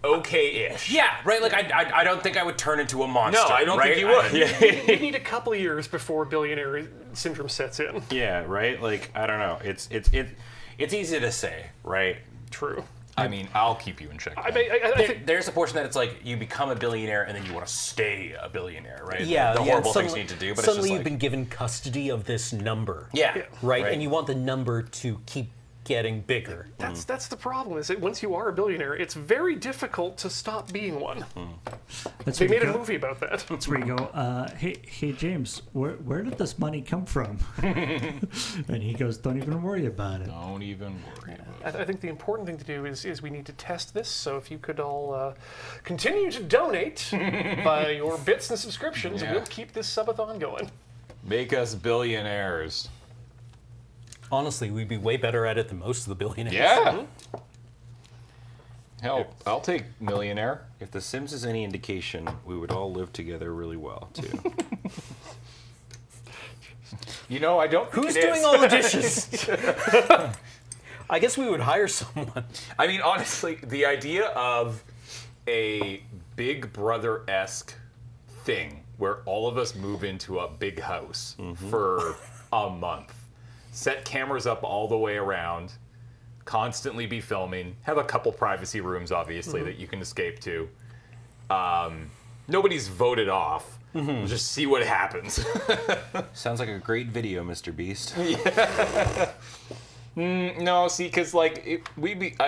okay-ish. Yeah, right. Like I don't think I would turn into a monster. No, I don't right? think you would. You need a couple of years before billionaire syndrome sets in. Yeah, right. Like I don't know. It's easy to say, right? True. I mean, I'll keep you in check. I There, think there's a portion that it's like you become a billionaire and then you want to stay a billionaire, right? Yeah, the yeah, horrible things suddenly- you need to do, but it's suddenly just you've like, been given custody of this number. yeah, Right? And you want the number to keep getting bigger. that's the problem. Is that once you are a billionaire, it's very difficult to stop being one. That's They where you made a go- movie about that. That's where you go, hey James, where did this money come from? And he goes, don't even worry about it. Don't even worry about it. I think the important thing to do is we need to test this. So if you could all continue to donate by your bits and subscriptions, Yeah. we'll keep this Sub-A-Thon going. Make us billionaires. Honestly, we'd be way better at it than most of the billionaires. Yeah. Hell, I'll take millionaire. if The Sims is any indication, we would all live together really well too. I don't think Who's it doing is. all the dishes? I guess we would hire someone. I mean, honestly, the idea of a Big Brother-esque thing where all of us move into a big house for a month, set cameras up all the way around, constantly be filming, have a couple privacy rooms, obviously, that you can escape to. Nobody's voted off. We'll just see what happens. Sounds like a great video, Mr. Beast. No, see, because I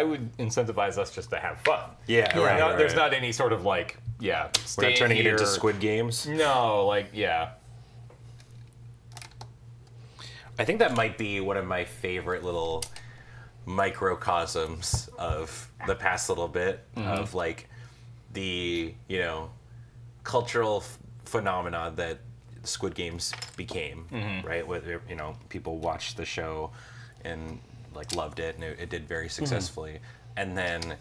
would incentivize us just to have fun. Yeah, right. There's not any sort of We're staying not turning here. it into Squid Games. No, I think that might be one of my favorite little microcosms of the past little bit of the cultural phenomena that Squid Games became, right? Where people watched the show and loved it, and it did very successfully, and then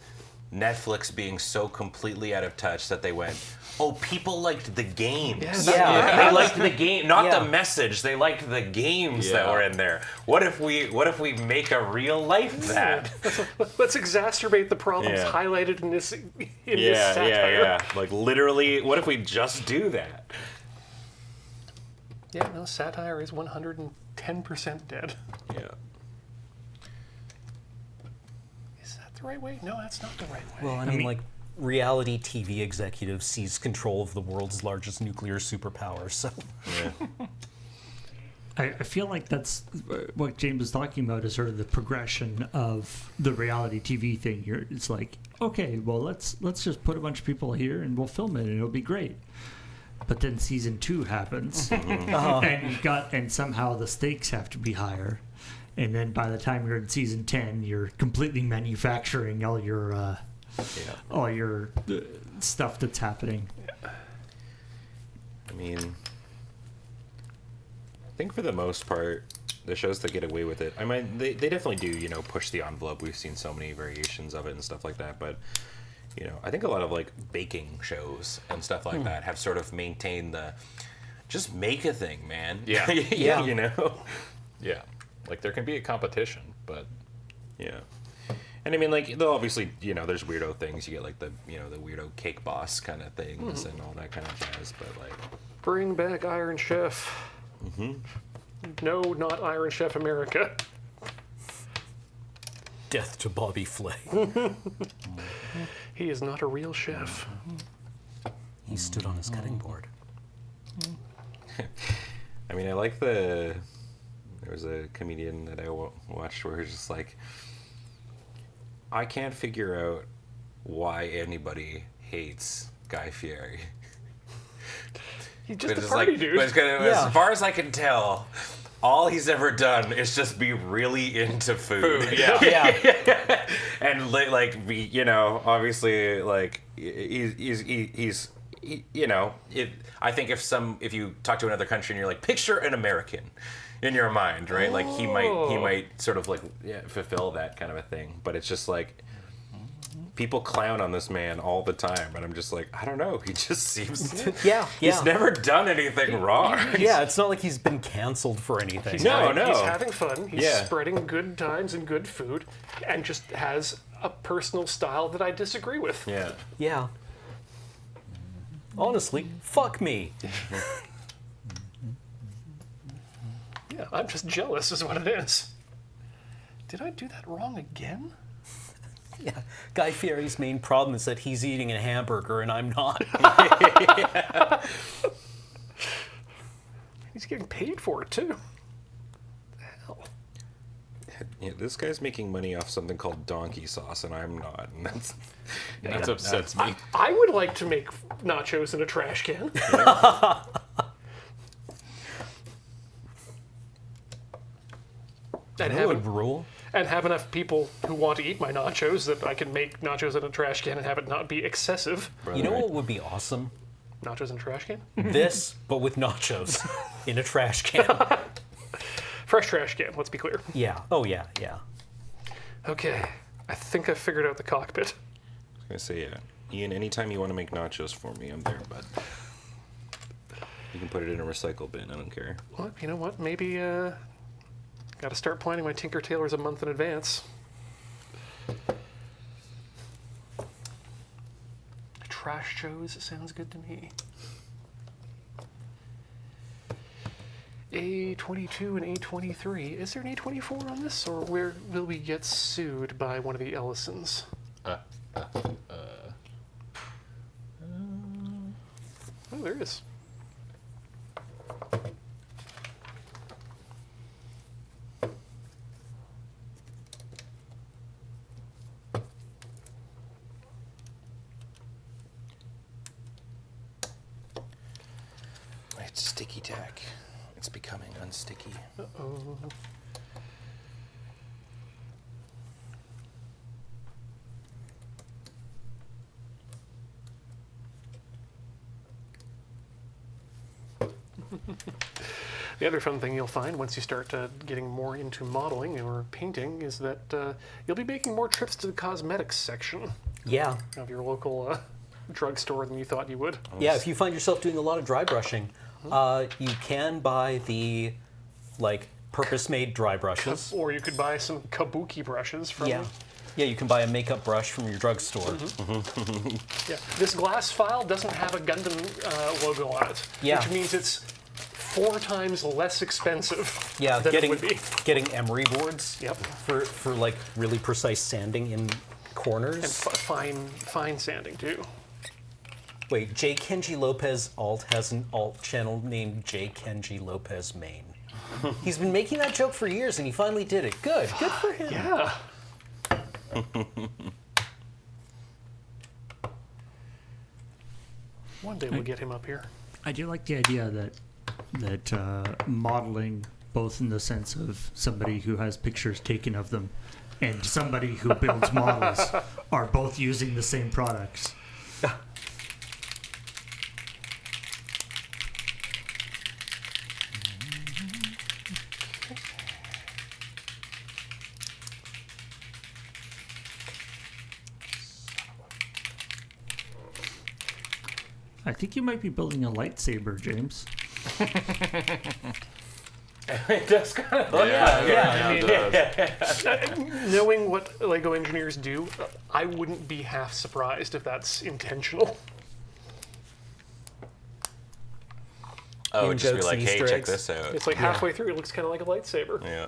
Netflix being so completely out of touch that they went, oh, people liked the games. They liked the game, not the message. They liked the games that were in there. What if we make a real life that? Let's exacerbate the problems Yeah. highlighted in this satire. Yeah. Literally, what if we just do that? Yeah, no, satire is 110% dead. Yeah. Is that the right way? No, that's not the right way. Well, I mean, reality TV executive seize control of the world's largest nuclear superpower, so... Yeah. I feel like that's what James is talking about is sort of the progression of the reality TV thing here. It's like, okay, well, let's just put a bunch of people here and we'll film it and it'll be great. But then season 2 happens, and somehow the stakes have to be higher. And then by the time you're in season 10, you're completely manufacturing all your stuff that's happening. I mean, I think for the most part, the shows that get away with it, I mean, they definitely do, push the envelope. We've seen so many variations of it and stuff like that. But, I think a lot of baking shows and stuff like that have sort of maintained the, just make a thing, man. Yeah. yeah, you know. Yeah. Like there can be a competition, but Yeah. And I mean, like, they'll obviously, you know, there's weirdo things. You get like the, you know, the weirdo cake boss kind of things and all that kind of jazz. But like, Bring back Iron Chef. No, not Iron Chef America. Death to Bobby Flay. He is not a real chef. He stood on his cutting board. I mean, I like there was a comedian that I watched where he's just like, I can't figure out why anybody hates Guy Fieri. He's just But a it's party like, dude. but it's gonna, Yeah. as far as I can tell, all he's ever done is just be really into food. yeah. Yeah. And like be, you know, obviously like he's you know, I think if you talk to another country and you're like, picture an American in your mind, right? Like he might sort of like fulfill that kind of a thing. But it's just like people clown on this man all the time, and I'm just like, I don't know. He just seems Yeah. he's never done anything wrong. Yeah, it's not like he's been canceled for anything. He's No, having, no. He's having fun. He's Yeah. spreading good times and good food, and just has a personal style that I disagree with. Yeah. Yeah. Honestly, fuck me. Yeah, I'm just jealous, is what it is. Did I do that wrong again? Yeah. Guy Fieri's main problem is that he's eating a hamburger and I'm not. He's getting paid for it too. The hell. Yeah, this guy's making money off something called donkey sauce, and I'm not. And That upsets me. I would like to make nachos in a trash can. and That would have rule. and have enough people who want to eat my nachos that I can make nachos in a trash can and have it not be excessive. You know what would be awesome? Nachos in a trash can? This, but with nachos in a trash can. Fresh trash can, let's be clear. Yeah. Oh, yeah, yeah. Okay, I think I figured out the cockpit. I was gonna say, yeah, Ian. Anytime you want to make nachos for me, I'm there. But you can put it in a recycle bin. I don't care. Well, you know what? Maybe got to start planning my Tinker Tailors a month in advance. Trash shows sounds good to me. A22 and A23. Is there an A24 on this, or where will we get sued by one of the Ellisons? Oh, there is. It's sticky tack. It's becoming unsticky. Uh-oh. The other fun thing you'll find once you start getting more into modeling or painting is that you'll be making more trips to the cosmetics section Yeah. of your local drugstore than you thought you would. Yeah, if you find yourself doing a lot of dry brushing, you can buy the, like, purpose-made dry brushes. Or you could buy some kabuki brushes from... Yeah. Yeah, you can buy a makeup brush from your drugstore. Yeah. This glass file doesn't have a Gundam logo on it, Yeah. which means it's 4 times less expensive Yeah, than it would be. getting emery boards Yep. for like really precise sanding in corners. And fine sanding too. Wait, J. Kenji Lopez Alt has an alt channel named J. Kenji Lopez Main. He's been making that joke for years and he finally did it. Good for him. Yeah. One day we'll get him up here. I do like the idea that modeling, both in the sense of somebody who has pictures taken of them and somebody who builds models, are both using the same products. I think you might be building a lightsaber, James. It does kind of Knowing what Lego engineers do, I wouldn't be half surprised if that's intentional. Oh, just be In-jokes like, and hey, Easter check eggs. this out. It's like halfway through, it looks kind of like a lightsaber. Yeah.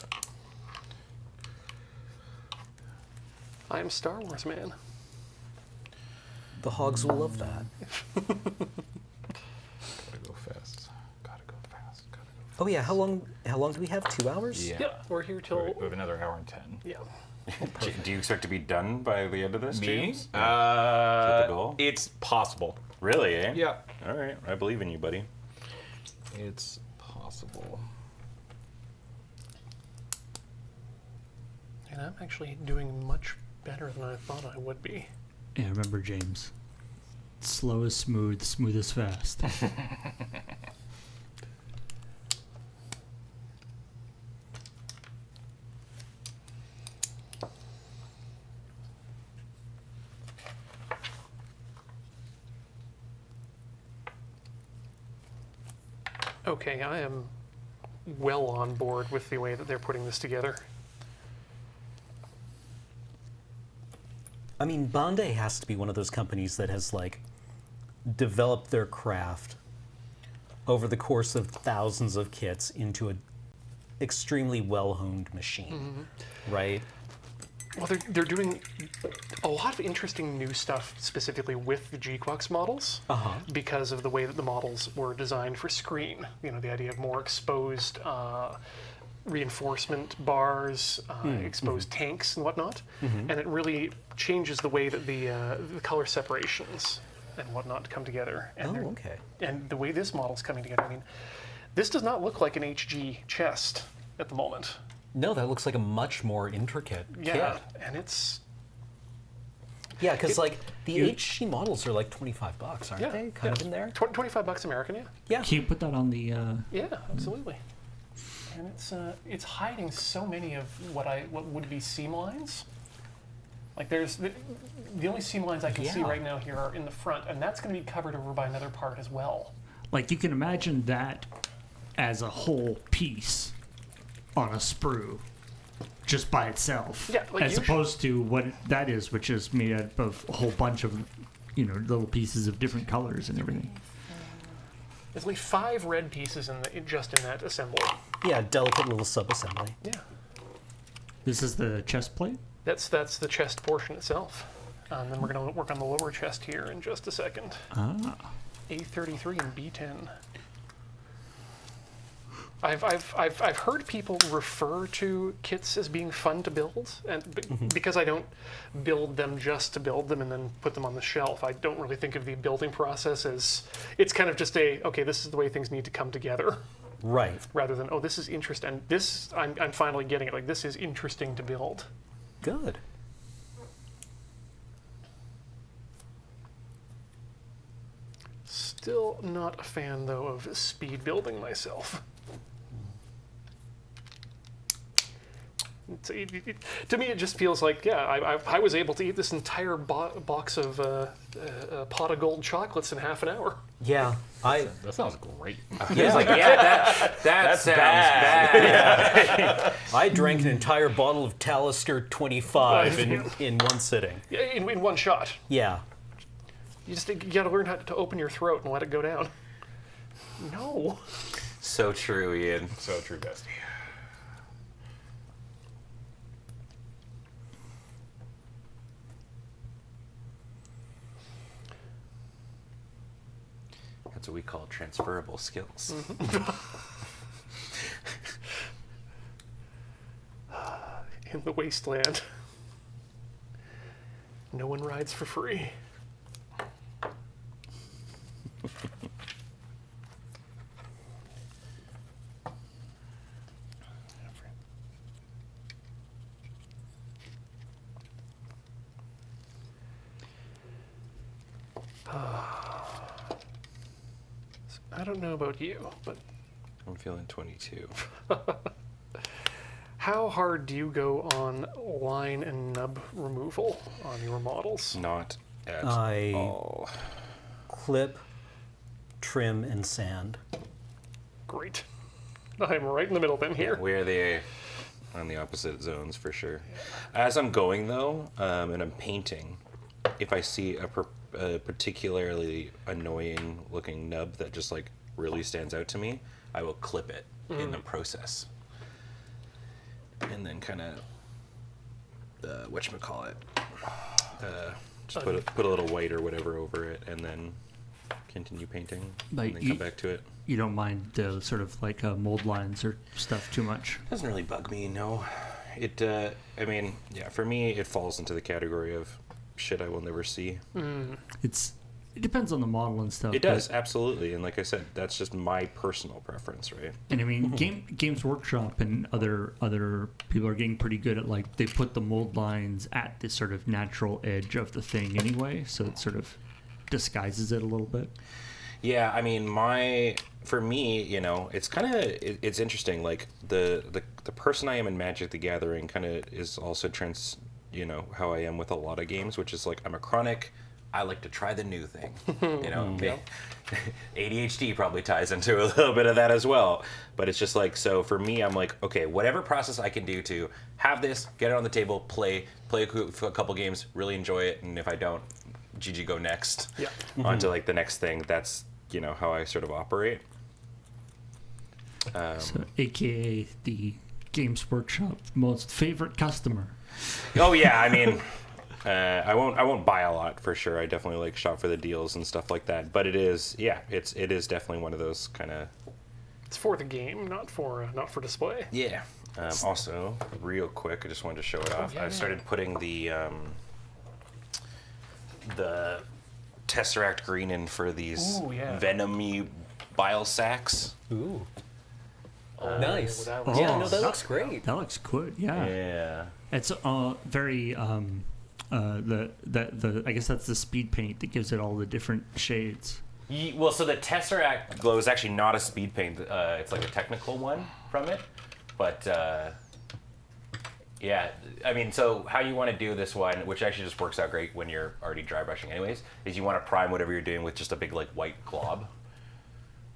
I am Star Wars man. The hogs will love that. Gotta go fast. Gotta go fast. Gotta go Oh yeah, how long do we have? 2 hours? fast. Yeah, we're here till. We have another hour and 10. Yeah. Do you expect to be done by the end of this, Me? James? the goal? It's possible. Really, eh? Yeah. All right, I believe in you, buddy. It's possible. And I'm actually doing much better than I thought I would be. Yeah, remember, James. Slow is smooth, smooth is fast. Okay, I am well on board with the way that they're putting this together. I mean, Bandai has to be one of those companies that has like developed their craft over the course of thousands of kits into an extremely well-honed machine, right? Well, they're doing a lot of interesting new stuff specifically with the G-Quux models because of the way that the models were designed for screen. You know, the idea of more exposed reinforcement bars, exposed tanks and whatnot, and it really changes the way that the color separations and whatnot come together. And Oh, okay. And the way this model's coming together, I mean, this does not look like an HG chest at the moment. No, that looks like a much more intricate Yeah, kit. and it's Yeah, because like the HG models are like $25, aren't they? Kind of in there. $25 American, yeah. Yeah. Can you put that on the? Yeah, absolutely. And it's hiding so many of what would be seam lines. Like there's the only seam lines I can see Yeah. right now here are in the front, and that's going to be covered over by another part as well. Like you can imagine that as a whole piece on a sprue, just by itself, Yeah, like as opposed to what that is, which is made out of a whole bunch of, little pieces of different colors and everything. There's only 5 red pieces just in that assembly. Yeah, delicate little sub-assembly. Yeah, This is the chest plate. that's the chest portion itself. And then we're going to work on the lower chest here in just a second. Ah, A33 and B10. I've heard people refer to kits as being fun to build, and because I don't build them just to build them and then put them on the shelf, I don't really think of the building process as it's kind of just okay, this is the way things need to come together, Right. rather than this is interesting, and this I'm finally getting it. Like this is interesting to build. Good. Still not a fan though of speed building myself. To me, it just feels like, I was able to eat this entire box of pot of gold chocolates in half an hour. Yeah. That sounds great. He's like, that sounds bad. I drank an entire bottle of Talisker 25 in one sitting. In one shot. Yeah. You got to learn how to open your throat and let it go down. No. So true, Ian. So true, bestie. That's what we call transferable skills. In the wasteland, no one rides for free. I don't know about you, but I'm feeling 22. how hard do you go on line and nub removal on your models? Not at I all. clip, trim, and sand Great. I'm right in the middle then here. We're on the opposite zones for sure. As I'm going though, and I'm painting, if I see a particularly annoying looking nub that just like really stands out to me, I will clip it in the process. And then kind of, whatchamacallit, just put a little white or whatever over it, and then continue painting, Like and then come back to it. You don't mind the sort of like mold lines or stuff too much? Doesn't really bug me, no. It, I mean, yeah, for me, it falls into the category of shit I will never see. It depends on the model and stuff. It does, absolutely. And like I said, that's just my personal preference, right? And I mean, Games Workshop and other people are getting pretty good at like they put the mold lines at this sort of natural edge of the thing anyway, so it sort of disguises it a little bit. Yeah, I mean, for me, you know, it's kind of, it's interesting. Like the person I am in Magic the Gathering kind of is also you know, how I am with a lot of games, which is like I'm a chronic. I like to try the new thing. You know, ADHD probably ties into a little bit of that as well. But it's just like, so for me, I'm like, okay, whatever process I can do to have this, get it on the table, play a couple games, really enjoy it, and if I don't, GG, go next. Yeah. On to like the next thing. That's, you know, how I sort of operate. So, AKA the Games Workshop most favorite customer. Oh yeah, I mean, I won't buy a lot for sure. I definitely like shop for the deals and stuff like that. But it is definitely one of those kind of. It's for the game, not for display. Yeah. Also, real quick, I just wanted to show it off. I've started putting the Tesseract green in for these Venom-y bile sacs. Ooh. Nice. That Oh, Yeah, no, that looks great. That looks good. Yeah. Yeah. It's very the I guess that's the speed paint that gives it all the different shades. Well, so the Tesseract Glow is actually not a speed paint. it's like a technical one from it, but yeah, I mean, so how you want to do this one, which actually just works out great when you're already dry brushing anyways, is you want to prime whatever you're doing with just a big like white glob,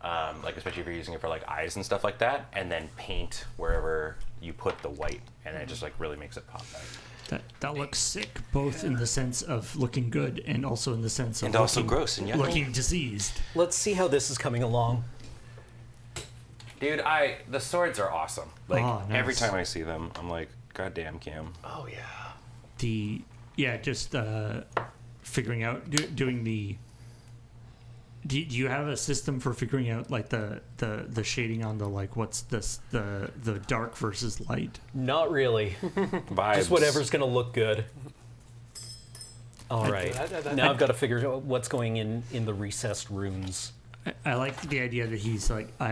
like especially if you're using it for like eyes and stuff like that, and then paint wherever you put the white, and it just like really makes it pop out. That looks sick, both in the sense of looking good and also in the sense of And also gross and yucky. looking diseased. Let's see how this is coming along. Dude, the swords are awesome. Like Oh, nice. Every time I see them, I'm like, God damn, Cam. Oh yeah. Just figuring out doing the. Do you have a system for figuring out like the shading on the like what's this the dark versus light? Not really. Vibes. Just whatever's gonna look good. All right. Now I've got to figure out what's going in the recessed runes. I like the idea that he's like I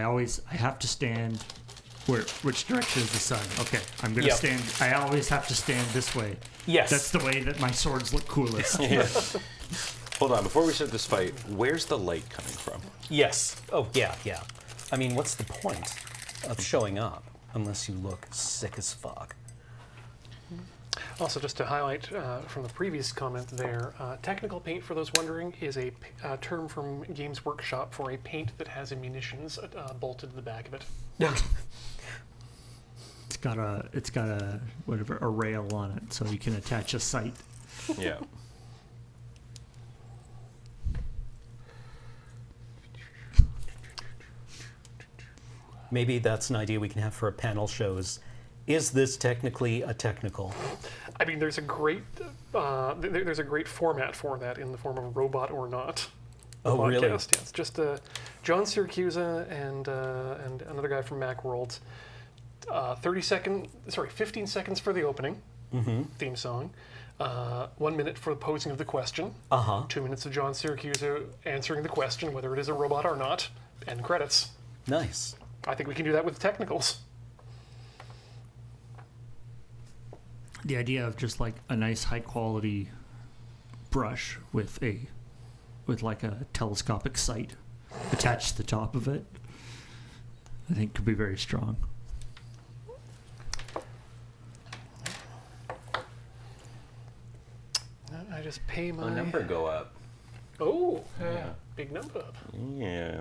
have to stand. Which direction is the sun? Okay, I'm gonna Yep. stand. I always have to stand this way. Yes. That's the way that my swords look coolest. Yeah. Hold on, before we start this fight, where's the light coming from? Yes. Oh, yeah. I mean, what's the point of showing up unless you look sick as fuck? Also, just to highlight from the previous comment there, technical paint, for those wondering, is a term from Games Workshop for a paint that has munitions bolted to the back of it. It's got a whatever a rail on it, so you can attach a sight. Yeah. Maybe that's an idea we can have for a panel shows. Is this technically a technical? I mean, there's a great format for that in the form of Robot or Not. Oh, podcast. really? Yeah, it's just John Siracusa and another guy from Macworld. 15 seconds for the opening theme song. 1 minute for the posing of the question. 2 minutes of John Siracusa answering the question, whether it is a robot or not. End credits. Nice. I think we can do that with technicals. The idea of just like a nice high quality brush with like a telescopic sight attached to the top of it, I think could be very strong. I just pay my number go up. Oh, big number up. Yeah.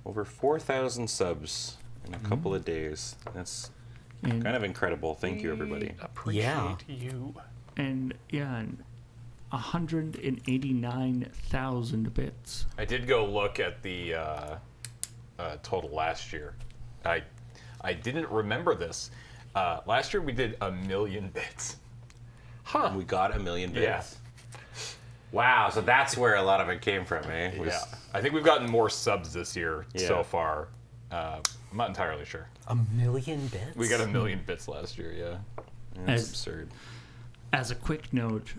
Over 4,000 subs in a couple of days. That's kind of incredible. Thank you, everybody. Appreciate you. And 189,000 bits. I did go look at the total last year. I didn't remember this. Last year we did 1 million bits. Huh. We got 1 million bits. Yeah. Wow, so that's where a lot of it came from, eh? Yeah. I think we've gotten more subs this year Yeah. so far. I'm not entirely sure. 1 million bits? We got 1 million bits last year, yeah. That's As- absurd. As a quick note,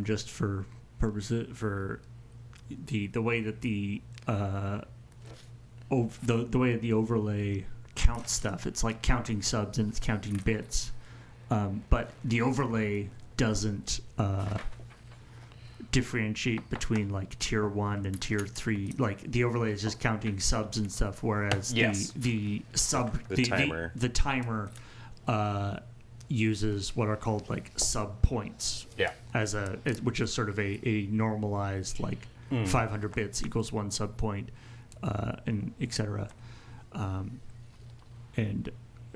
just for purposes for the way that the way that the overlay counts stuff, it's like counting subs and it's counting bits, but the overlay doesn't differentiate between like tier 1 and tier 3. Like the overlay is just counting subs and stuff, whereas Yes. the timer. the timer uses what are called like sub points, Yeah. which is sort of a normalized like 500 bits equals 1 sub point, and etc. And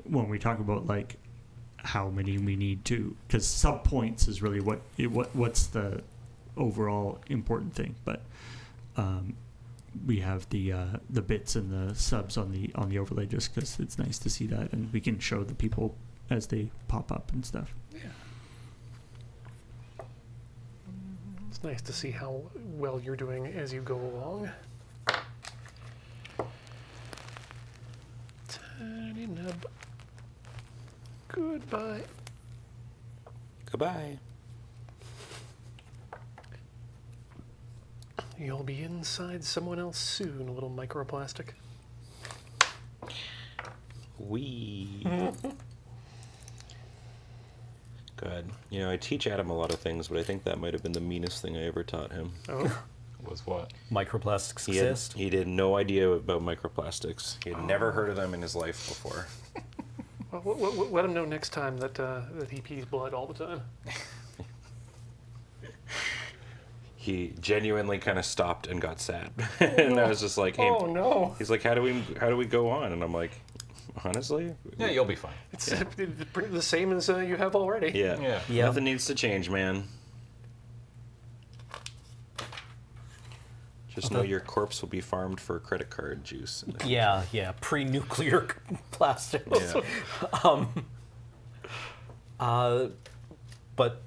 when we talk about like how many we need to, because sub points is really what's the overall important thing, but we have the bits and the subs on the overlay just because it's nice to see that, and we can show the people as they pop up and stuff. It's nice to see how well you're doing as you go along. Tiny nub. Goodbye. Goodbye. You'll be inside someone else soon, a little microplastic. Wee. God, I teach Adam a lot of things, but I think that might have been the meanest thing I ever taught him. Oh, Was what? Microplastics He had, exist? he had no idea about microplastics. He had never heard of them in his life before. well, let him know next time that he pees blood all the time. He genuinely kind of stopped and got sad, and I was just like, "Hey." Oh no! He's like, "How do we go on?" And I'm like, "Honestly, Yeah, you'll be fine. It's pretty the same as you have already. yeah, Yeah. Yeah. nothing needs to change, man. Just know your corpse will be farmed for credit card juice." in the future. Yeah, pre-nuclear plastics. Yeah. But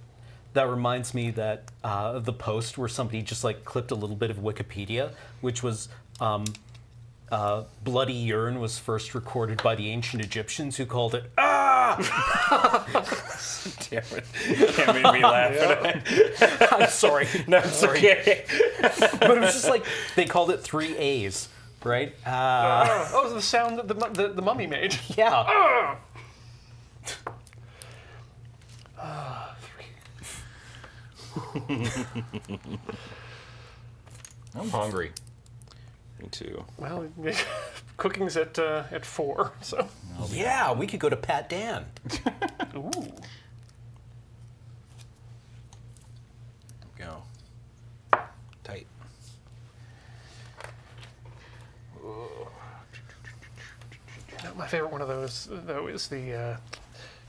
that reminds me that the post where somebody just like clipped a little bit of Wikipedia, which was bloody urine was first recorded by the ancient Egyptians, who called it Damn it! Can't make me laugh. I'm sorry. No, it's okay. But it was just like they called it 3 A's, right? Oh, the sound that the mummy made. Yeah. I'm hungry. Me too. Well, cooking's at 4, so. Yeah, we could go to Pat Dan. Ooh. Go. Tight. My favorite one of those, though, is the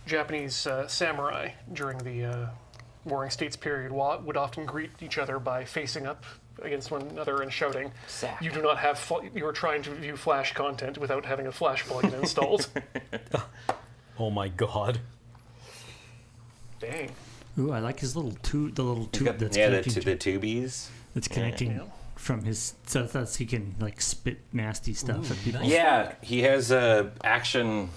Japanese samurai during the Warring States period would often greet each other by facing up against one another and shouting, Sack. "You do not have. You are trying to view Flash content without having a Flash plugin installed." Oh my God. Dang. Ooh, I like his little tube. The little tube that's Yeah, connecting. the tubies. That's connecting Yeah. from his, so that he can like spit nasty stuff at people. Yeah, he has a action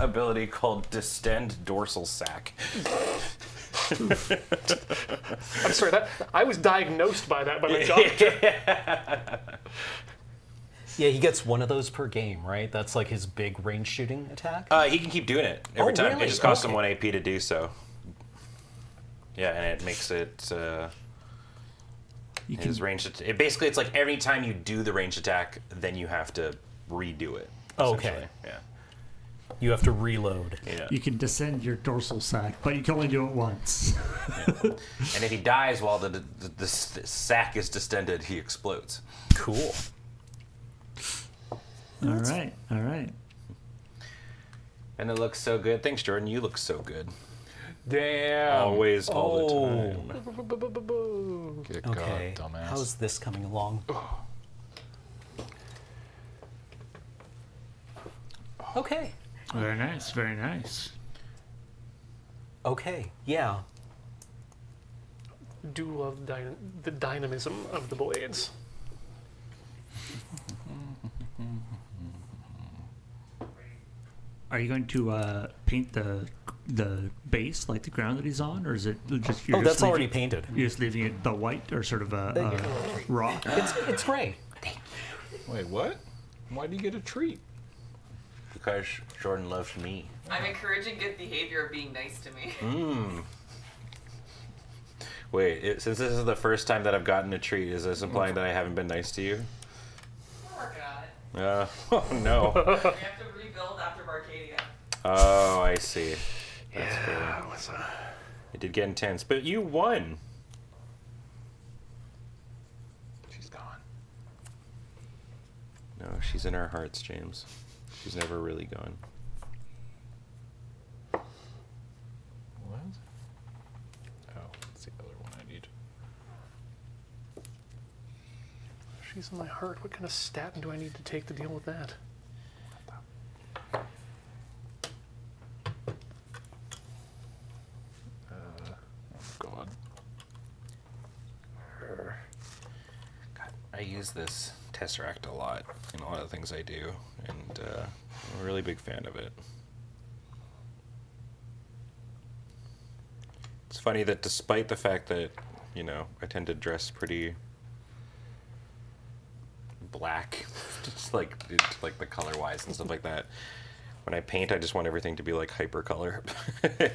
ability called Distend Dorsal Sac. I'm sorry. That I was diagnosed by that by my doctor. Yeah, he gets one of those per game, right? That's like his big range shooting attack. He can keep doing it every Oh, time. really? It just costs him Okay. 1 AP to do so. Yeah, and it makes it You his can, ranged. Basically, it's like every time you do the ranged attack, then you have to redo it. Okay. essentially. Yeah. You have to reload. Yeah. you can descend your dorsal sac, but you can only do it once. And if he dies while the sack is distended, he explodes. Cool. All right. All right. And it looks so good. Thanks, Jordan. You look so good. Damn. Always, all the time. Good Okay. God, dumbass. How's this coming along? Okay. Very nice. Very nice. Okay. Yeah. Do love the dynamism of the blades. Are you going to paint the base, like the ground that he's on, or is it just? You're Oh, just that's already leaving- painted. You're just leaving it the white or sort of a raw. It's gray. Wait, what? Why do you get a treat? Because Jordan loves me. I'm encouraging good behavior of being nice to me. Wait, since this is the first time that I've gotten a treat, is this implying that I haven't been nice to you? Poor God. Oh no. We have to rebuild after Arcadia. Oh, I see. That's fair. That was, It did get intense, but you won. She's gone. No, she's in our hearts, James. She's never really gone. What? Oh, that's the other one I need. she's in my heart. What kind of statin do I need to take to deal with that? Oh, God. God, I use this Tesseract a lot in a lot of things I do, and I'm a really big fan of it. It's funny that despite the fact that, you know, I tend to dress pretty black, just like the color-wise and stuff like that, when I paint, I just want everything to be like hypercolor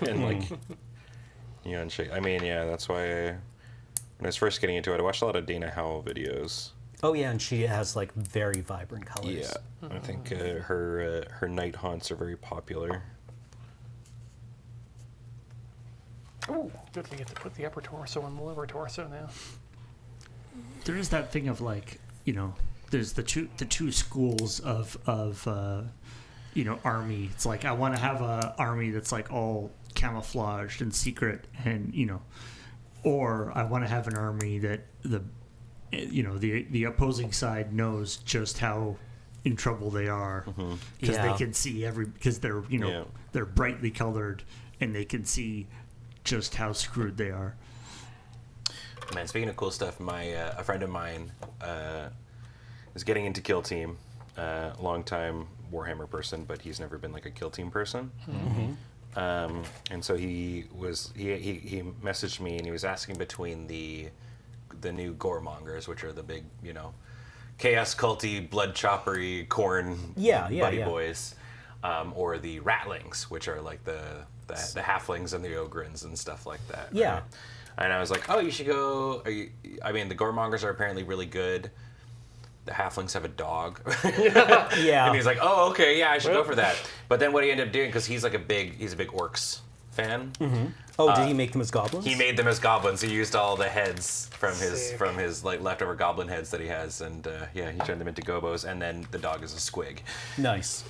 and like neon shade. I mean, yeah, that's why when I was first getting into it, I watched a lot of Dana Howell videos. Oh yeah, and she has like very vibrant colors. Yeah, I think her night haunts are very popular. Ooh, good. We get to put the upper torso on the lower torso now. There is that thing of like, you know, there's the two schools of you know, army. It's like I want to have a army that's like all camouflaged and secret, and you know, or I want to have an army that the opposing side knows just how in trouble they are because Yeah. they can see because they're they're brightly colored and they can see just how screwed they are. Man, speaking of cool stuff, a friend of mine is getting into Kill Team. Long time Warhammer person, but he's never been like a Kill Team person. And so he messaged me and he was asking between the new Goremongers, which are the big, you know, chaos culty, blood choppery, corn buddy boys, or the Ratlings, which are like the halflings and the Ogrins and stuff like that. Yeah. Right? And I was like, oh, you should go. I mean, the Goremongers are apparently really good. The halflings have a dog. Yeah. And he's like, oh, okay, yeah, I should go for that. But then what he ended up doing, because he's a big orcs fan. Oh, did he make them as goblins? He made them as goblins. He used all the heads from Sick. his like leftover goblin heads that he has, and yeah, he turned them into gobos. And then the dog is a squig. Nice.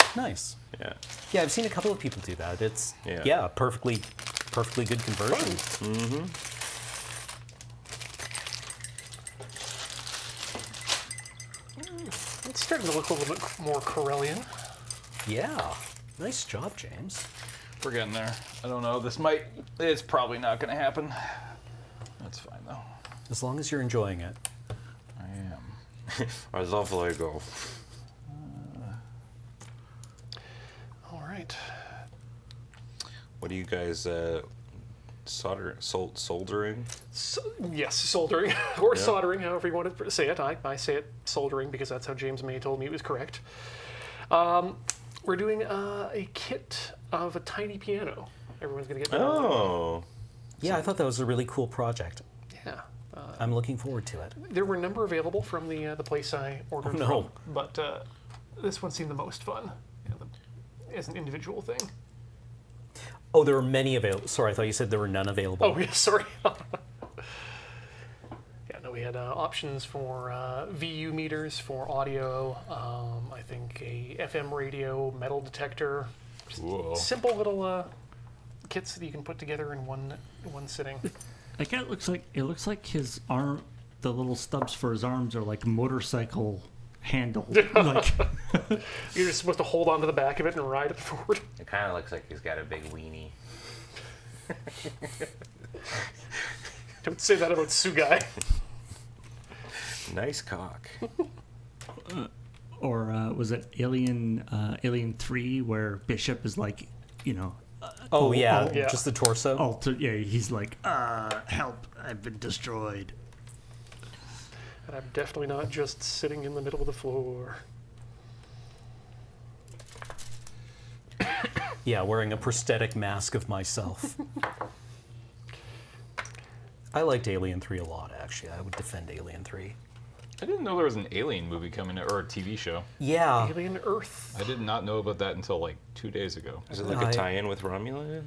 Yeah. Yeah, I've seen a couple of people do that. It's Yeah. perfectly good conversion. It's starting to look a little bit more Corellian. Yeah. Nice job, James. We're getting there. I don't know. It's probably not going to happen. That's fine, though. As long as you're enjoying it. I am. I love Lego. All right. What do you guys soldering? Yes, soldering or soldering, however you want to say it. I say it soldering because that's how James May told me it was correct. We're doing a kit of a tiny piano. Everyone's going to get that. Oh. Yeah, I thought that was a really cool project. Yeah. I'm looking forward to it. There were a number available from the place I ordered Oh, no. from, but this one seemed the most fun as an individual thing. Oh, there were many available. Sorry, I thought you said there were none available. Oh, yeah, sorry. Yeah, no, we had options for VU meters for audio. I think a FM radio, metal detector. Whoa. Simple little kits that you can put together in one sitting. Like it looks like his arm, the little stubs for his arms are like motorcycle handle. Like You're just supposed to hold onto the back of it and ride it forward. It kind of looks like he's got a big weenie. Don't say that about Sugai. Nice cock. or was it Alien 3 where Bishop is like, Oh yeah, yeah. just the torso. yeah, he's like, help, I've been destroyed. And I'm definitely not just sitting in the middle of the floor. Yeah, wearing a prosthetic mask of myself. I liked Alien 3 a lot, actually. I would defend Alien 3. I didn't know there was an Alien movie coming, or a TV show. Yeah. Alien Earth. I did not know about that until like 2 days ago. Is it like a tie-in with Romulus?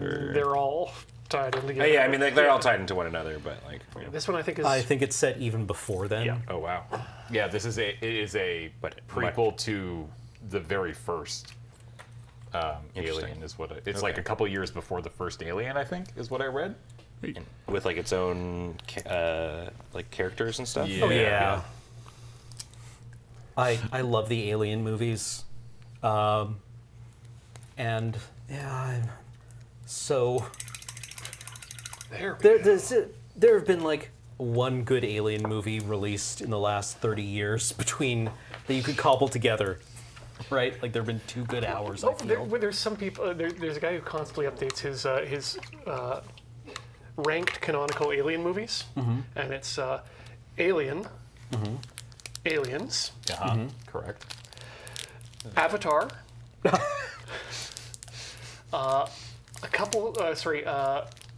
Or... They're all tied in together. Yeah, I mean, they're all tied into one another, but like... you know. This one I think is... I think it's set even before then. Yeah. Oh, wow. Yeah, it is a But- prequel to the very first Interesting. Alien. Is what it's like Okay. a couple years before the first Alien, I think, is what I read. And with like its own like characters and stuff? Yeah. Oh yeah. I love the Alien movies. And yeah, I'm so There we go. there have been like one good Alien movie released in the last 30 years between that you could cobble together. Right? Like there have been 2 good hours, I Well, feel. there's some people. There's a guy who constantly updates his ranked canonical Alien movies, and it's Alien, Aliens, Correct. Avatar, a couple.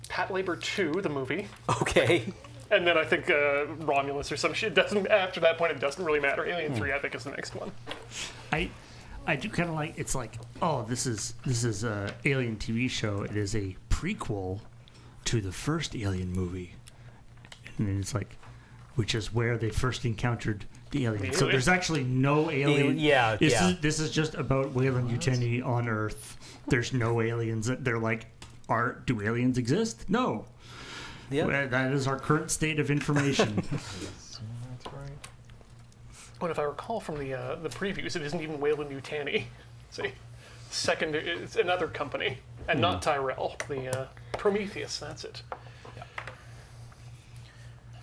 Pat Labor 2, the movie, Okay. and then I think Romulus or some shit. Doesn't after that point it doesn't really matter. Alien 3 I think is the next one. I do kind of like, it's like, oh, this is a Alien TV show. It is a prequel to the first Alien movie, and then it's like, which is where they first encountered the alien. So there's actually no alien. Yeah, yeah. This is just about Weyland Yutani on Earth. There's no aliens. They're like, do aliens exist? No. Yeah. Well, that is our current state of information. That's right. But if I recall from the previews, it isn't even Weyland Yutani. It's another company, and not Tyrell. The Prometheus, that's it. Yeah.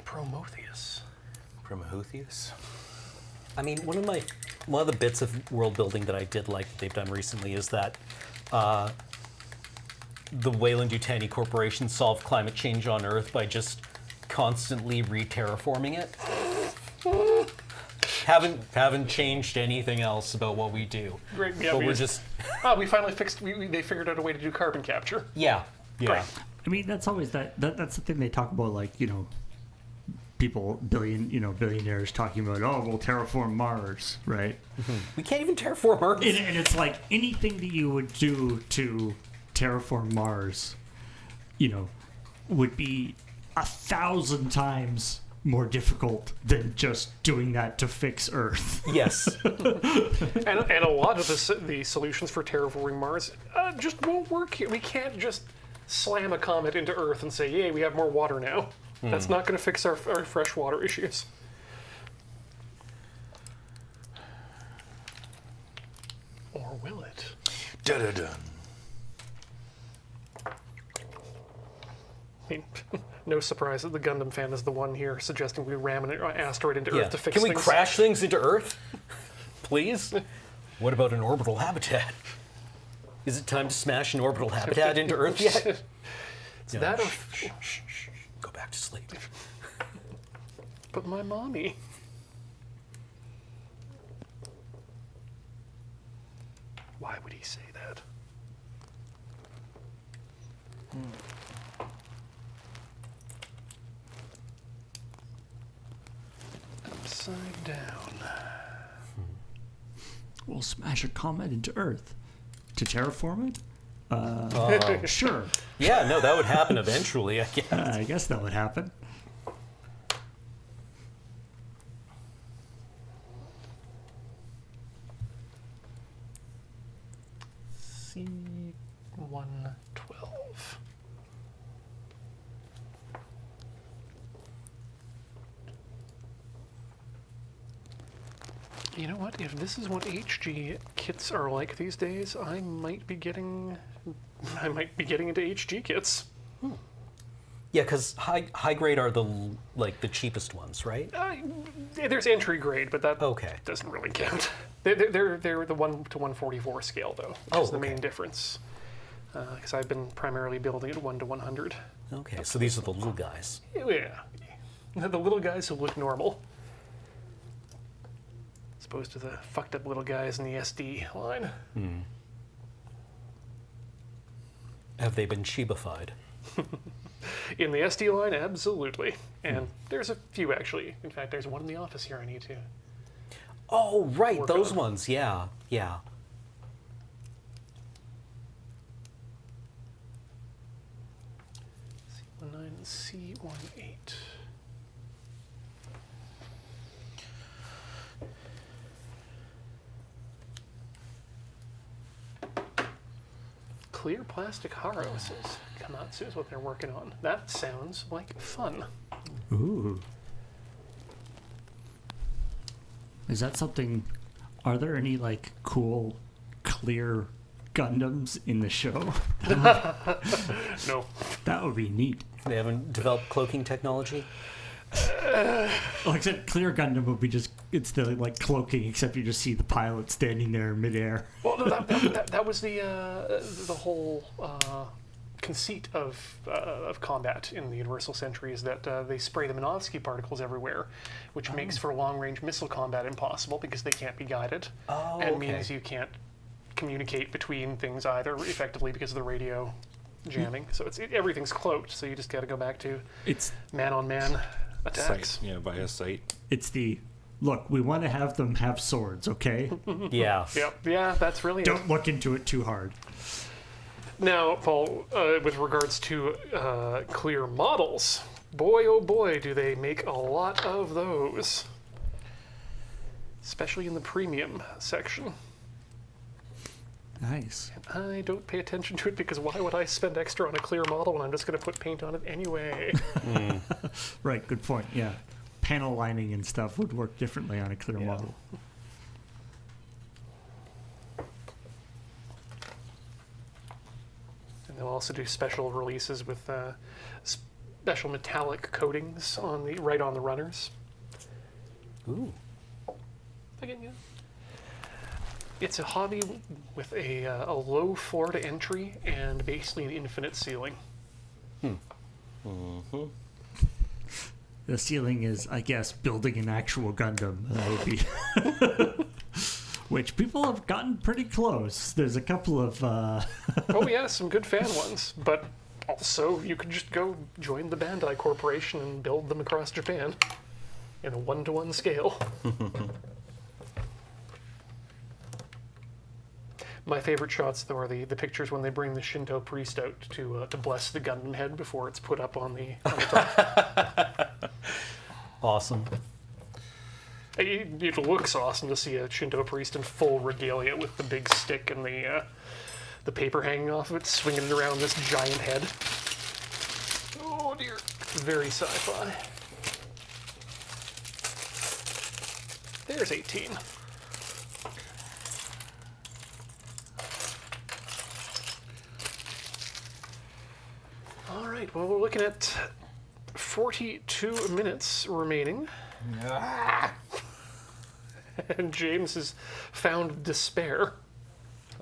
Prometheus. Prometheus? I mean, one of the bits of world building that I did like that they've done recently is that the Weyland Yutani Corporation solved climate change on Earth by just constantly re-terraforming it. Haven't changed anything else about what we do. Great, yeah, but we we're just- just we finally fixed. They figured out a way to do carbon capture. yeah. Great. I mean, that's always that's the thing they talk about, like, people, billionaires talking about, oh, we'll terraform Mars, right? We can't even terraform Earth. And it's like anything that you would do to terraform Mars, would be 1,000 times more difficult than just doing that to fix Earth. Yes. And a lot of the solutions for terraforming Mars just won't work here. We can't just slam a comet into Earth and say, yay, we have more water now. That's not going to fix our freshwater issues. Or will it? Da-da-dun. I mean, no surprise that the Gundam fan is the one here suggesting we ram an asteroid into Yeah. Earth to fix Can we things. crash things into Earth? Please? What about an orbital habitat? Is it time to smash an orbital habitat into Earth yet? It's that or... Shh. Go back to sleep. But my mommy... Why would he say that? Upside down. We'll smash a comet into Earth. To terraform it? Sure. Yeah, no, that would happen eventually, I guess. I guess that would happen. LRR2025. You know what? If this is what HG kits are like these days, I might be getting into HG kits. Yeah, because high grade are the cheapest ones, right? There's entry grade, but that Okay. doesn't really count. They're the 1 to 144 scale though, which is the main difference. Because I've been primarily building at 1 to 100. Okay, so these are the little guys. Yeah, the little guys who look normal, as opposed to the fucked up little guys in the SD line. Have they been Shiba-fied? In the SD line, absolutely. And there's a few actually. In fact, there's one in the office here I need to. Oh, right, Work those on. ones. Yeah. C19 and C18. Clear plastic Haro says Kamatsu is what they're working on. That sounds like fun. Ooh. Is that something? Are there any like cool, clear Gundams in the show? No. That would be neat. They haven't developed cloaking technology? Like I said, clear Gundam would be just, it's the like cloaking, except you just see the pilot standing there in midair. Well, no, that was the whole conceit of combat in the Universal Century is that they spray the Minovsky particles everywhere, which makes for long-range missile combat impossible because they can't be guided, and means you can't communicate between things either effectively because of the radio jamming. So everything's cloaked. So you just got to go back to It's man-on-man attacks. Sight, via sight. it's the look. We want to have them have swords, okay? Yeah. Yep. Yeah, that's really it. Don't look into it too hard. Now, Paul, with regards to clear models, boy oh boy, do they make a lot of those. Especially in the premium section. Nice. I don't pay attention to it because why would I spend extra on a clear model when I'm just going to put paint on it anyway? Right. Good point. Yeah. Panel lining and stuff would work differently on a clear model. And they'll also do special releases with special metallic coatings on the runners. Ooh. Again, yeah. It's a hobby with a low floor to entry and basically an infinite ceiling. The ceiling is, I guess, building an actual Gundam. That would be. Which people have gotten pretty close. There's a couple of. Oh yeah, some good fan ones, but also you could just go join the Bandai Corporation and build them across Japan in a 1-to-1 scale. My favorite shots, though, are the pictures when they bring the Shinto priest out to bless the Gundam head before it's put up on the top. Awesome. It looks awesome to see a Shinto priest in full regalia with the big stick and the paper hanging off of it, swinging it around this giant head. Oh dear. Very sci-fi. There's 18. All right, well, we're looking at 42 minutes remaining. And James has found despair.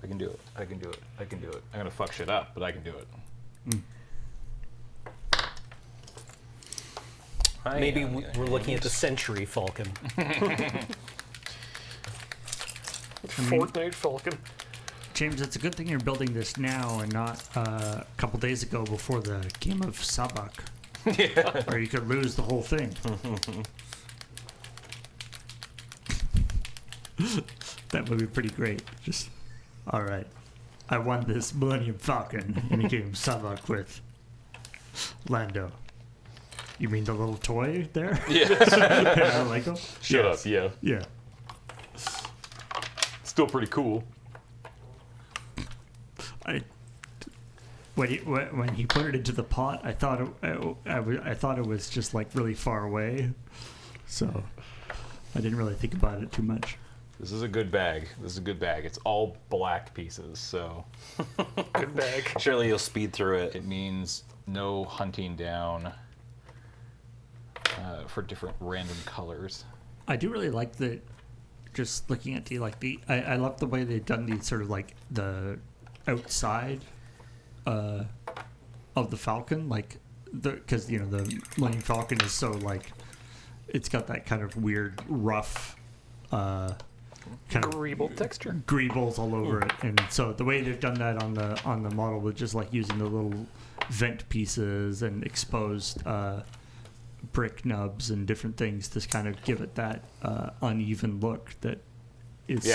I can do it. I can do it. I can do it. I'm gonna fuck shit up, but I can do it. Maybe we're looking at the Century Falcon. Fortnite Falcon. James, it's a good thing you're building this now and not a couple days ago before the game of Sabak. Yeah. Or you could lose the whole thing. That would be pretty great. Just, all right. I won this Millennium Falcon in a game of Sabak with Lando. You mean the little toy there? Yeah. Lego? Shut up. Yeah. Yeah. Still pretty cool. when he put it into the pot, I thought I thought it was just like really far away, so I didn't really think about it too much. This is a good bag. It's all black pieces, so Good bag. Surely you'll speed through it. it means no hunting down for different random colors. I do really like the, just looking at I love the way they've done these sort of like the outside of the Falcon, like because the Millennium Falcon is so like, it's got that kind of weird rough kind of Greeble texture. greebles all over it, and so the way they've done that on the model with just like using the little vent pieces and exposed brick nubs and different things to kind of give it that uneven look that is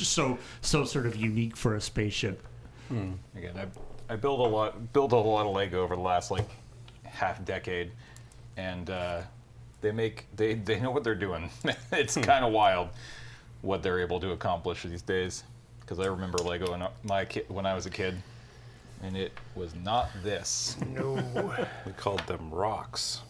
so sort of unique for a spaceship. Again, I built a lot of Lego over the last like half decade, and they know what they're doing. It's kind of wild what they're able to accomplish these days. Because I remember Lego when I was a kid, and it was not this. No. We called them rocks.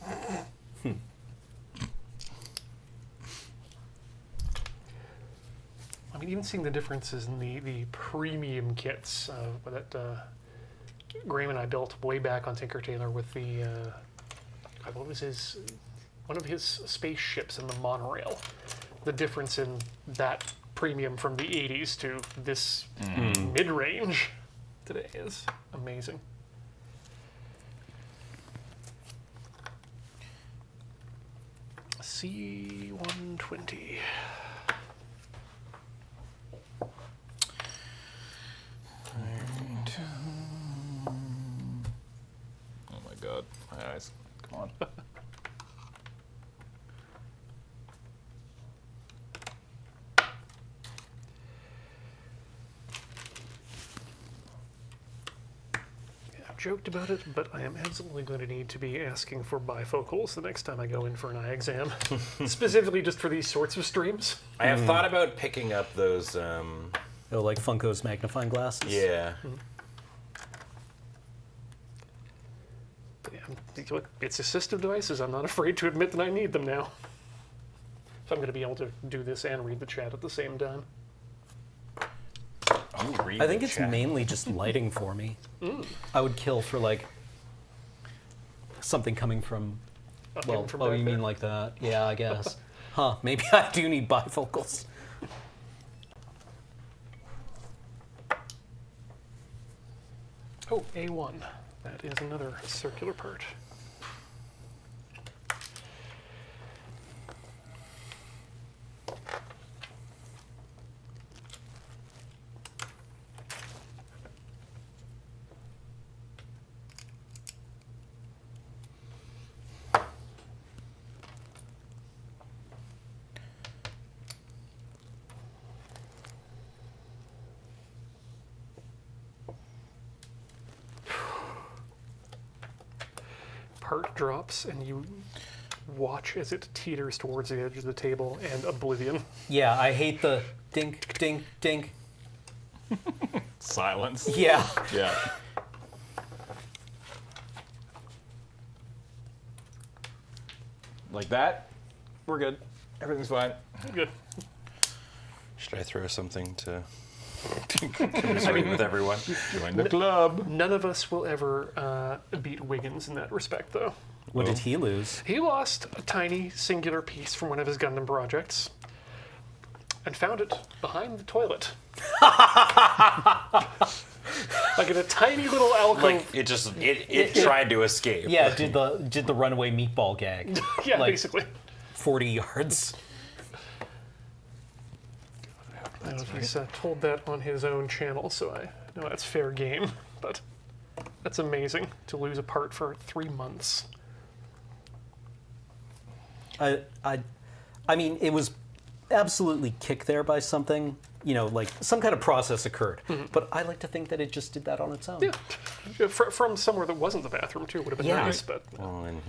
I mean, even seeing the differences in the premium kits that Graham and I built way back on Tinker Tailor with the what was one of his spaceships in the monorail. The difference in that premium from the 80s to this mid-range today is amazing. C-120. Oh my god, my eyes. Come on. I've joked about it, but I am absolutely going to need to be asking for bifocals the next time I go in for an eye exam, specifically just for these sorts of streams. I have thought about picking up those. Oh, like Funko's magnifying glasses? Yeah. But yeah, look, it's assistive devices. I'm not afraid to admit that I need them now. So I'm going to be able to do this and read the chat at the same time. I think it's mainly just lighting for me. I would kill for like something coming from. Well, from oh, back you there. mean like that? Yeah, I guess. Huh? Maybe I do need bifocals. Oh, A1. That is another circular part. Part drops and you watch as it teeters towards the edge of the table and oblivion. Yeah, I hate the dink, dink, dink. Silence. Yeah. Yeah. Like that, we're good. Everything's fine. Good. Should I throw something to commiserate with everyone? Join the club. None of us will ever beat Wiggins in that respect, though. What did he lose? He lost a tiny singular piece from one of his Gundam projects and found it behind the toilet. Like in a tiny little alcove. Like it tried to escape. Yeah, did the runaway meatball gag. Yeah, like- basically. 40 yards. I don't know if he's told that on his own channel, so I know that's fair game. But that's amazing to lose a part for 3 months. I mean, it was absolutely kicked there by something. You know, like some kind of process occurred. But I like to think that it just did that on its own. Yeah, from somewhere that wasn't the bathroom too would have been Yeah. nice. But Well, and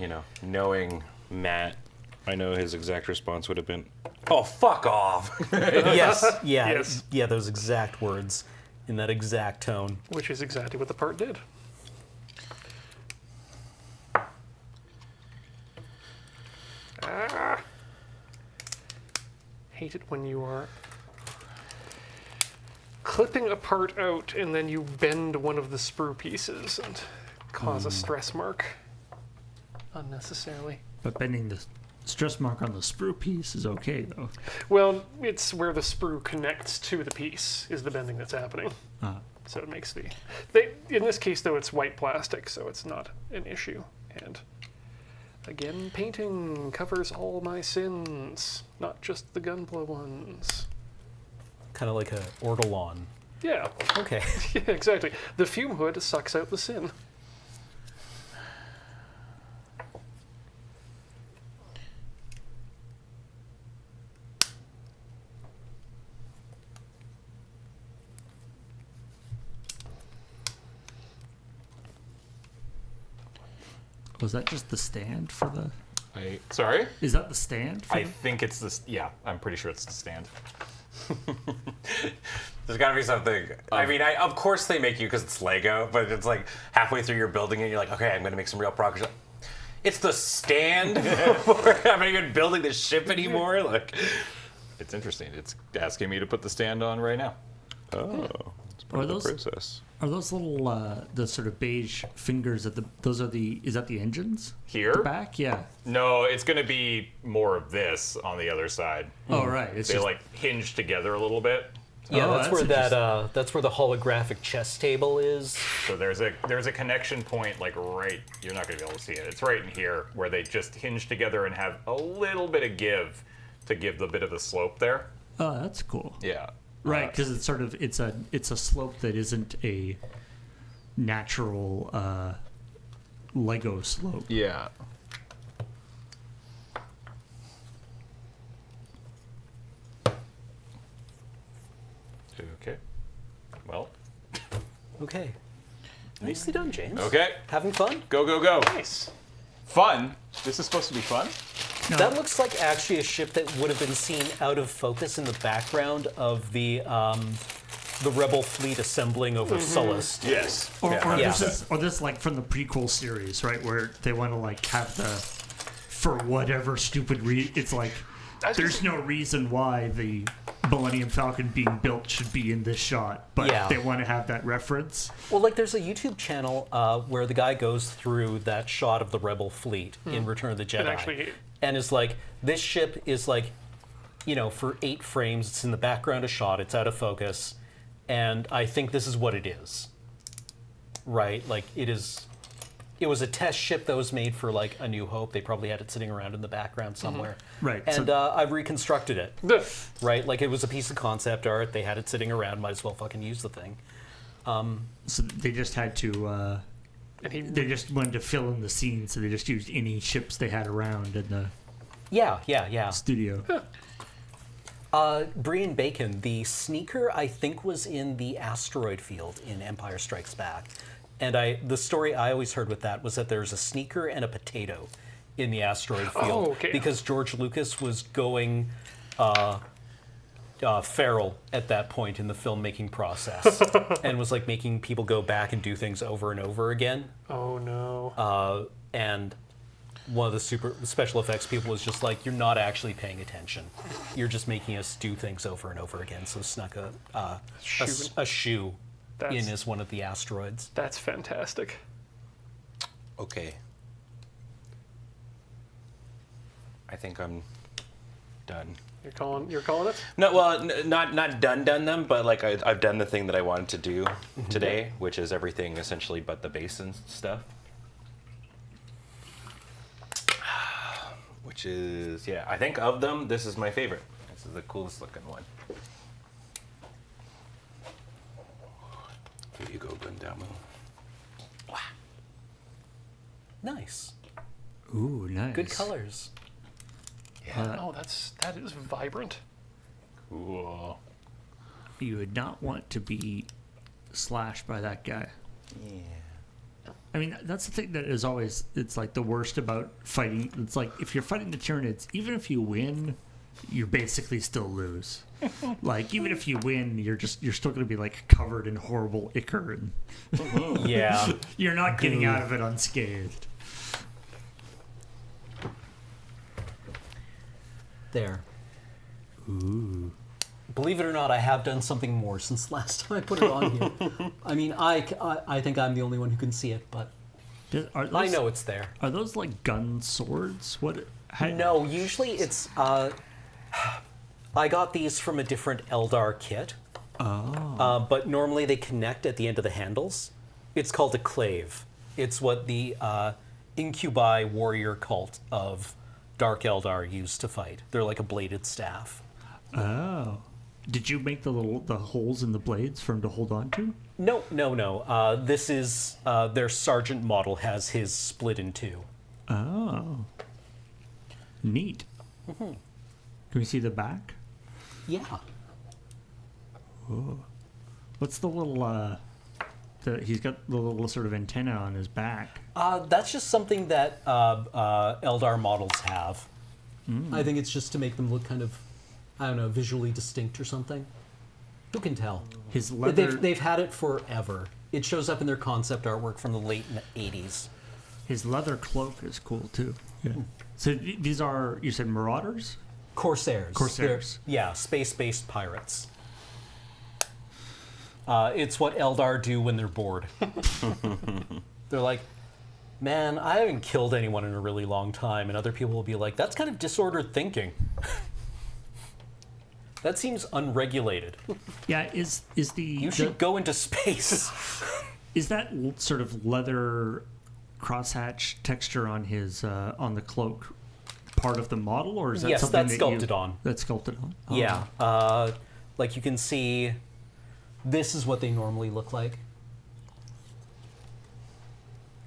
knowing Matt, I know his exact response would have been, "Oh, fuck off." Yes, yeah, Yes. yeah, those exact words. in that exact tone. Which is exactly what the part did. Ah. Hate it when you are clipping a part out and then you bend one of the sprue pieces and cause a stress mark unnecessarily. But bending the stress mark on the sprue piece is okay, though. Well, it's where the sprue connects to the piece is the bending that's happening. So it makes in this case, though, it's white plastic, so it's not an issue. And again, painting covers all my sins, not just the Gunpla ones. Kind of like a ortolan. Yeah. Okay. Yeah, exactly. The fume hood sucks out the sin. Was that just the stand for the... Sorry? Is that the stand for I think it's this. Yeah, I'm pretty sure it's the stand. There's got to be something. I mean, of course they make you because it's Lego, but it's like halfway through you're building it, you're like, okay, I'm going to make some real progress. It's the stand. I'm not even building the ship anymore. Like, It's interesting. It's asking me to put the stand on right now. Oh, it's part of the those- process. Are those little, the sort of beige fingers at those are is that the engines? Here? The back? Yeah. No, it's going to be more of this on the other side. Oh, right. It's They just, like hinge together a little bit. Yeah, Oh, that's that's where that's where the holographic chess table is. So there's a connection point like right. You're not going to be able to see it. It's right in here where they just hinge together and have a little bit of give to give the bit of the slope there. oh, that's cool. Yeah. Right, because it's sort of it's a slope that isn't a natural Lego slope. Yeah. Okay. Well. Okay. Nicely done, James. Okay. Having fun? Go, go, go. Nice. Fun. This is supposed to be fun? No, That looks like actually a ship that would have been seen out of focus in the background of the rebel fleet assembling over Sullust. Yes. or Yeah. this is like from the prequel series, right, where they want to like have for whatever stupid reason, it's like there's no reason why the Millennium Falcon being built should be in this shot, but Yeah. they want to have that reference. Well, like there's a YouTube channel where the guy goes through that shot of the rebel fleet in Return of the Jedi, actually- and is like, this ship is like, for 8 frames, it's in the background a shot, it's out of focus, and I think this is what it is. Right? Like it was a test ship that was made for like A New Hope. They probably had it sitting around in the background somewhere. Right, And so- I've reconstructed it. Duh. Right? Like it was a piece of concept art. They had it sitting around. Might as well fucking use the thing. So they just had to. And They just wanted to fill in the scene, so they just used any ships they had around in the Yeah. studio. Brian Bacon, the sneaker I think was in the asteroid field in Empire Strikes Back. And the story I always heard with that was that there was a sneaker and a potato in the asteroid field. Oh, okay. Because George Lucas was going feral at that point in the filmmaking process and was like making people go back and do things over and over again. Oh no. And one of the special effects people was just like, you're not actually paying attention. You're just making us do things over and over again. So snuck a shoe in as one of the asteroids. That's fantastic. Okay. I think I'm done. You're calling it? No, well, not done them, but like I've done the thing that I wanted to do today, which is everything essentially but the base and stuff. Which is, yeah, I think of them, this is my favorite. This is the coolest looking one. Here you go, Gundam. Nice. Ooh, nice. Good colors. Oh, that is vibrant. Cool. You would not want to be slashed by that guy. Yeah. I mean, that's the thing that is always, it's like the worst about fighting. It's like if you're fighting the Tyranids, even if you win, you basically still lose. Like, even if you win, you're still going to be like covered in horrible ichor, and Yeah. you're not getting out of it unscathed. There. Ooh. Believe it or not, I have done something more since last time I put it on here. I mean, I think I'm the only one who can see it, but I know it's there. Are those like gun swords? No, usually it's. I got these from a different Eldar kit. Oh. But normally they connect at the end of the handles. It's called a clave. It's what the Incubi warrior cult of Dark Eldar used to fight. They're like a bladed staff. Oh. Did you make the holes in the blades for him to hold on to? No. This is their sergeant model has his split in two. Oh. Neat. Mm-hmm. Can we see the back? Yeah. Oh. What's the little he's got the little sort of antenna on his back. That's just something that Eldar models have. I think it's just to make them look kind of, I don't know, visually distinct or something. Who can tell? His leather. They've had it forever. It shows up in their concept artwork from the late 80s. His leather cloak is cool too. Yeah. So these are, you said, marauders? Corsairs. Corsairs. Yeah, space-based pirates. It's what Eldar do when they're bored. They're like, man, I haven't killed anyone in a really long time. And other people will be like, that's kind of disordered thinking. That seems unregulated. Yeah, is the... You should go into space. Is that sort of leather crosshatch texture on his on the cloak part of the model, or is that something that's sculpted on? That's sculpted on. Oh. Yeah, like you can see, this is what they normally look like,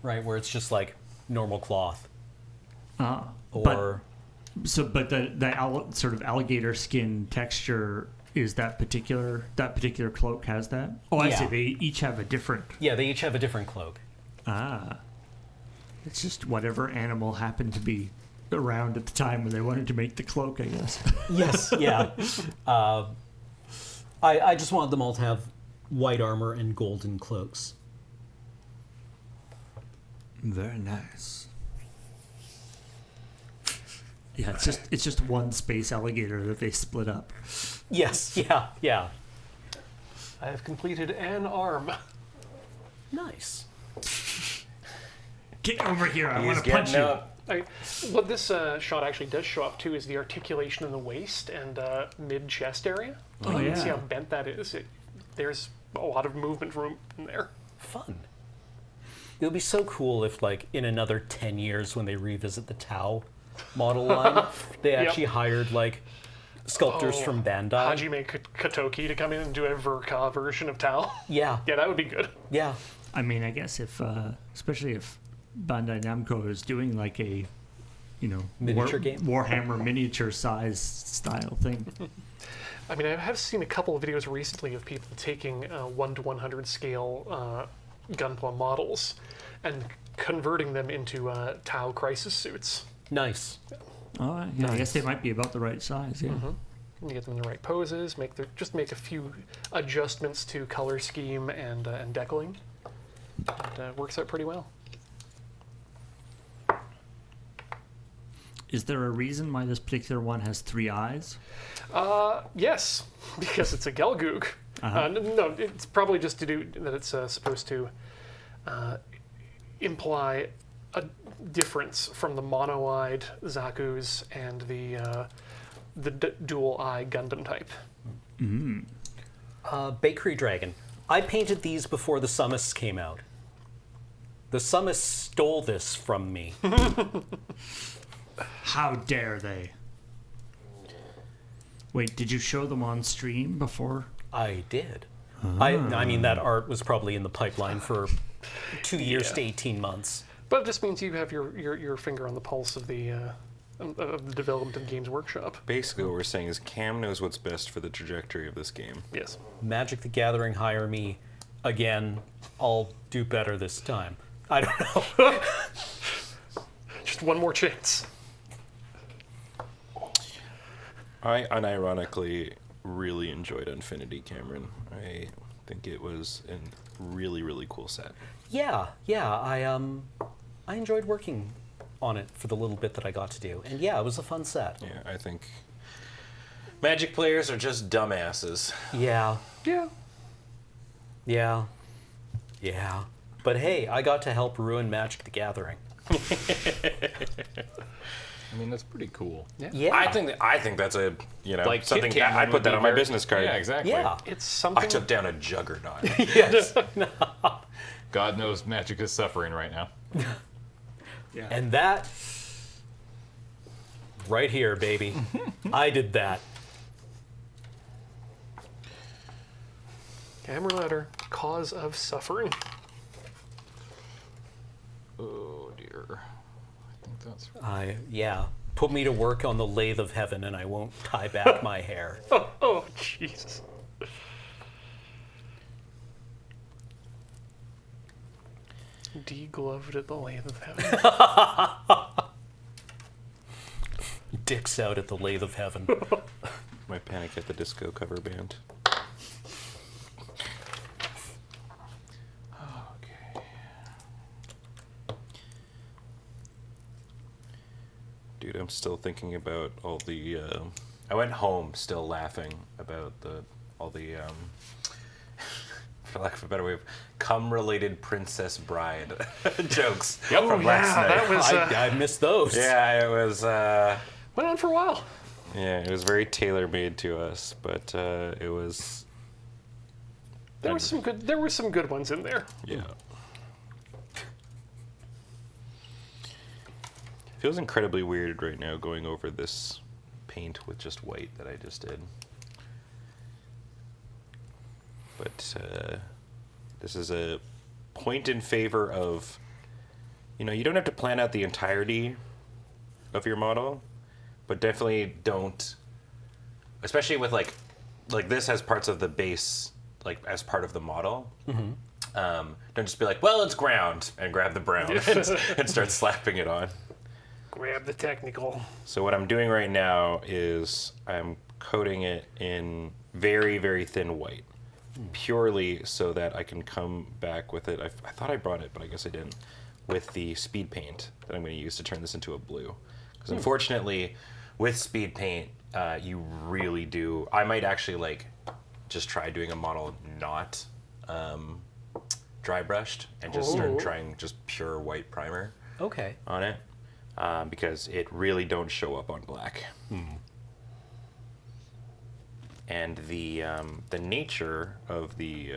right? Where it's just like normal cloth. Or but the sort of alligator skin texture is that particular cloak has that. Oh, I see. They each have a different. Yeah, they each have a different cloak. It's just whatever animal happened to be around at the time when they wanted to make the cloak, I guess. Yes, yeah. I just wanted them all to have white armor and golden cloaks. Very nice. Yeah, it's just one space alligator that they split up. Yes, yeah. I have completed an arm. Nice. Get over here! I want to punch you. What this shot actually does show up too is the articulation in the waist and mid-chest area. Oh, you yeah. can see how bent that is. There's a lot of movement room in there. Fun. It would be so cool if, like, in another 10 years when they revisit the Tau model line, they actually hired, like, sculptors from Bandai. Hajime Katoki to come in and do a Verka version of Tau. Yeah. Yeah, that would be good. Yeah. I mean, I guess if, especially if Bandai Namco is doing like a, miniature game, Warhammer miniature size style thing. I mean, I have seen a couple of videos recently of people taking 1:100 scale Gunpla models and converting them into Tau crisis suits. Nice. Oh, yeah, nice. I guess they might be about the right size. Yeah. Mm-hmm. You get them in the right poses. Make a few adjustments to color scheme and decaling. It works out pretty well. Is there a reason why this particular one has 3 eyes? Yes, because it's a Gelgoog. No, it's probably just to do that. It's supposed to imply a difference from the mono-eyed Zaku's and the dual-eye Gundam type. Bakery Dragon. I painted these before the Summists came out. The Summists stole this from me. How dare they? Wait, did you show them on stream before? I did. I mean, that art was probably in the pipeline for 2 years to 18 months. But it just means you have your finger on the pulse of the development of Games Workshop. Basically, what we're saying is Cam knows what's best for the trajectory of this game. Yes. Magic the Gathering, hire me. Again, I'll do better this time. I don't know. Just one more chance. I unironically really enjoyed Infinity, Cameron. I think it was a really, really cool set. Yeah. I enjoyed working on it for the little bit that I got to do, and yeah, it was a fun set. Yeah, I think Magic players are just dumbasses. Yeah. Yeah. Yeah. But hey, I got to help ruin Magic the Gathering. I mean, that's pretty cool. Yeah. I think that's a Like something Kit Cameron I'd put would that be on my very- business card. Yeah, exactly. Yeah. It's something. I took down a juggernaut. Yes. God knows Magic is suffering right now. Yeah. And that right here, baby. I did that. Hammer ladder, cause of suffering. Oh dear. I think that's Yeah. Put me to work on the lathe of heaven and I won't tie back my hair. Oh, Jesus. Degloved at the lathe of heaven. Dicks out at the lathe of heaven. My Panic at the Disco cover band. okay. Dude, I'm still thinking about all the. I went home still laughing about all the. For lack of a better way, cum-related Princess Bride jokes from last night. That was I missed those. Yeah, it was. went on for a while. Yeah, it was very tailor-made to us, but it was. There were some good ones in there. Yeah. Feels incredibly weird right now going over this paint with just white that I just did. But this is a point in favor of, you don't have to plan out the entirety of your model, but definitely don't, especially with like this has parts of the base like as part of the model. Mm-hmm. Don't just be like, well, it's ground, and grab the brown and start slapping it on. Grab the technical. So what I'm doing right now is I'm coating it in very, very thin white, purely so that I can come back with it. I thought I brought it, but I guess I didn't, with the speed paint that I'm going to use to turn this into a blue. Because unfortunately, with speed paint, you really do. I might actually just try doing a model not dry brushed and just start trying just pure white primer Okay. on it. Because it really don't show up on black. And the nature of the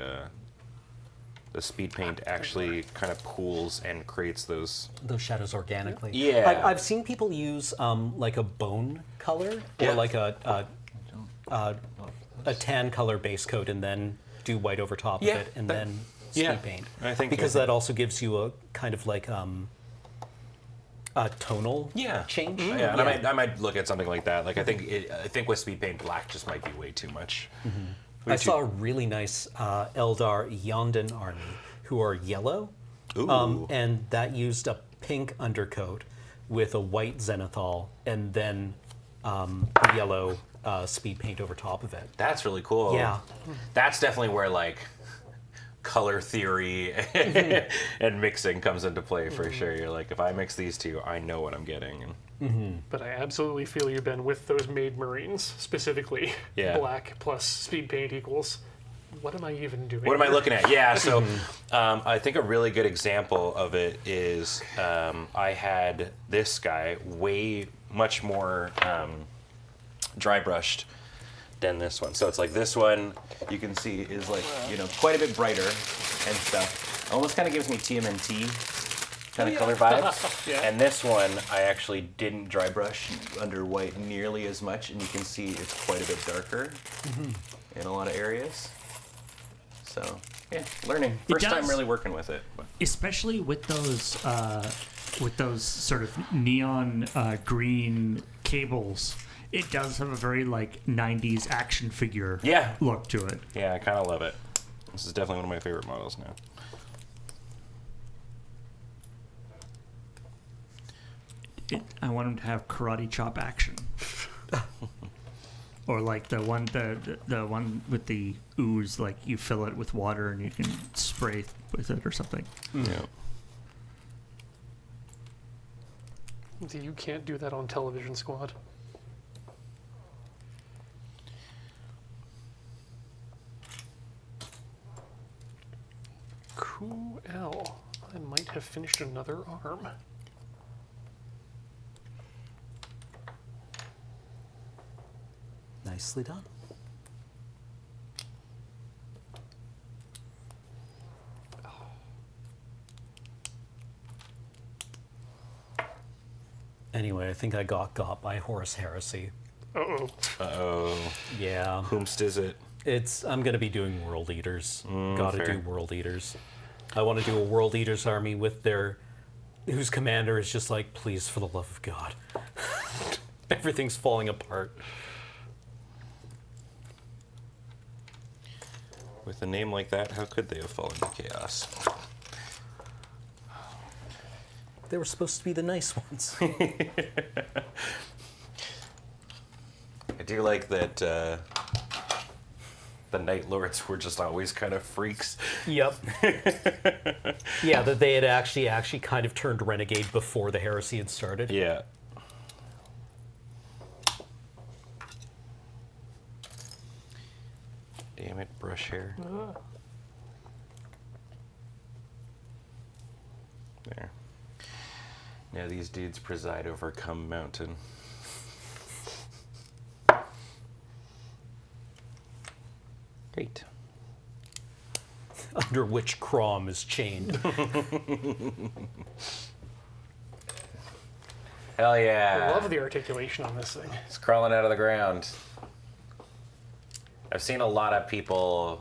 speed paint actually kind of pools and creates those. Those shadows organically. Yeah. I've seen people use like a bone color or Yeah. like a tan color base coat and then do white over top Yeah, of it and that- then yeah, speed paint. I think because that also gives you a kind of like a tonal change. Yeah, and I might look at something like that. Like I think with speed paint, black just might be way too much. I saw a really nice Eldar Yondan army who are yellow, Ooh. and that used a pink undercoat with a white zenithal and then the yellow speed paint over top of it. That's really cool. Yeah. That's definitely where color theory and mixing comes into play for sure. You're like, if I mix these two, I know what I'm getting. But I absolutely feel you, Ben, with those Made Marines, specifically. Yeah. Black plus speed paint equals. What am I even doing? What am I looking at? Yeah, so I think a really good example of it is I had this guy way much more dry brushed than this one. So it's like this one, you can see is quite a bit brighter and stuff. Almost kind of gives me TMNT kind of color vibes. Yeah. And this one, I actually didn't dry brush under white nearly as much, and you can see it's quite a bit darker in a lot of areas. So yeah, learning. First time does. really working with it. But. Especially with those sort of neon green cables, it does have a very 90s action figure look to it. Yeah, I kind of love it. This is definitely one of my favorite models now. I want him to have karate chop action. Or like the one with the ooze, like you fill it with water and you can spray with it or something. Yeah. You can't do that on Television Squad. Cool. I might have finished another arm. Nicely done. Anyway, I think I got by Horus Heresy. Uh-oh. Uh-oh. Yeah. Whomst is it? I'm going to be doing World Eaters. Gotta fair. do World Eaters. I want to do a World Eaters army with whose commander is just like, please, for the love of God. Everything's falling apart. With a name like that, how could they have fallen to chaos? They were supposed to be the nice ones. I do like that the Night Lords were just always kind of freaks. Yep. Yeah, that they had actually kind of turned renegade before the heresy had started. Yeah. Damn it, brush hair. There. Now these dudes preside over Cum Mountain. Great. Under which Crom is chained. Hell I yeah. love the articulation on this thing. It's crawling out of the ground. I've seen a lot of people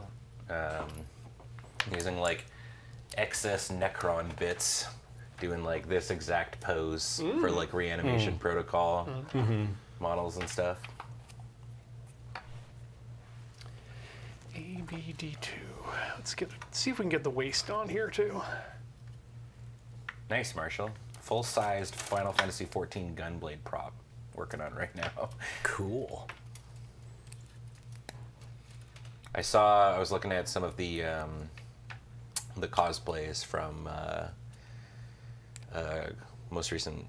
using like excess Necron bits, doing like this exact pose for like reanimation protocol models and stuff. ABD2. Let's see if we can get the waist on here too. Nice, Marshall. Full-sized Final Fantasy XIV Gunblade prop. Working on right now. Cool. I was looking at some of the cosplays from most recent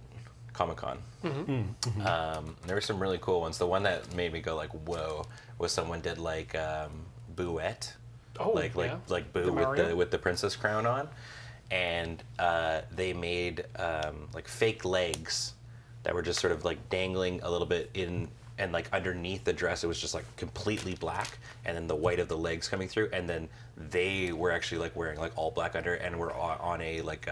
Comic-Con. There were some really cool ones. The one that made me go like, whoa, was someone did like Bouette. Oh, like yeah. Boo The Mario? with the princess crown on, and they made like fake legs that were just sort of like dangling a little bit in, and like underneath the dress it was just like completely black, and then the white of the legs coming through, and then they were actually like wearing like all black under, and were on a like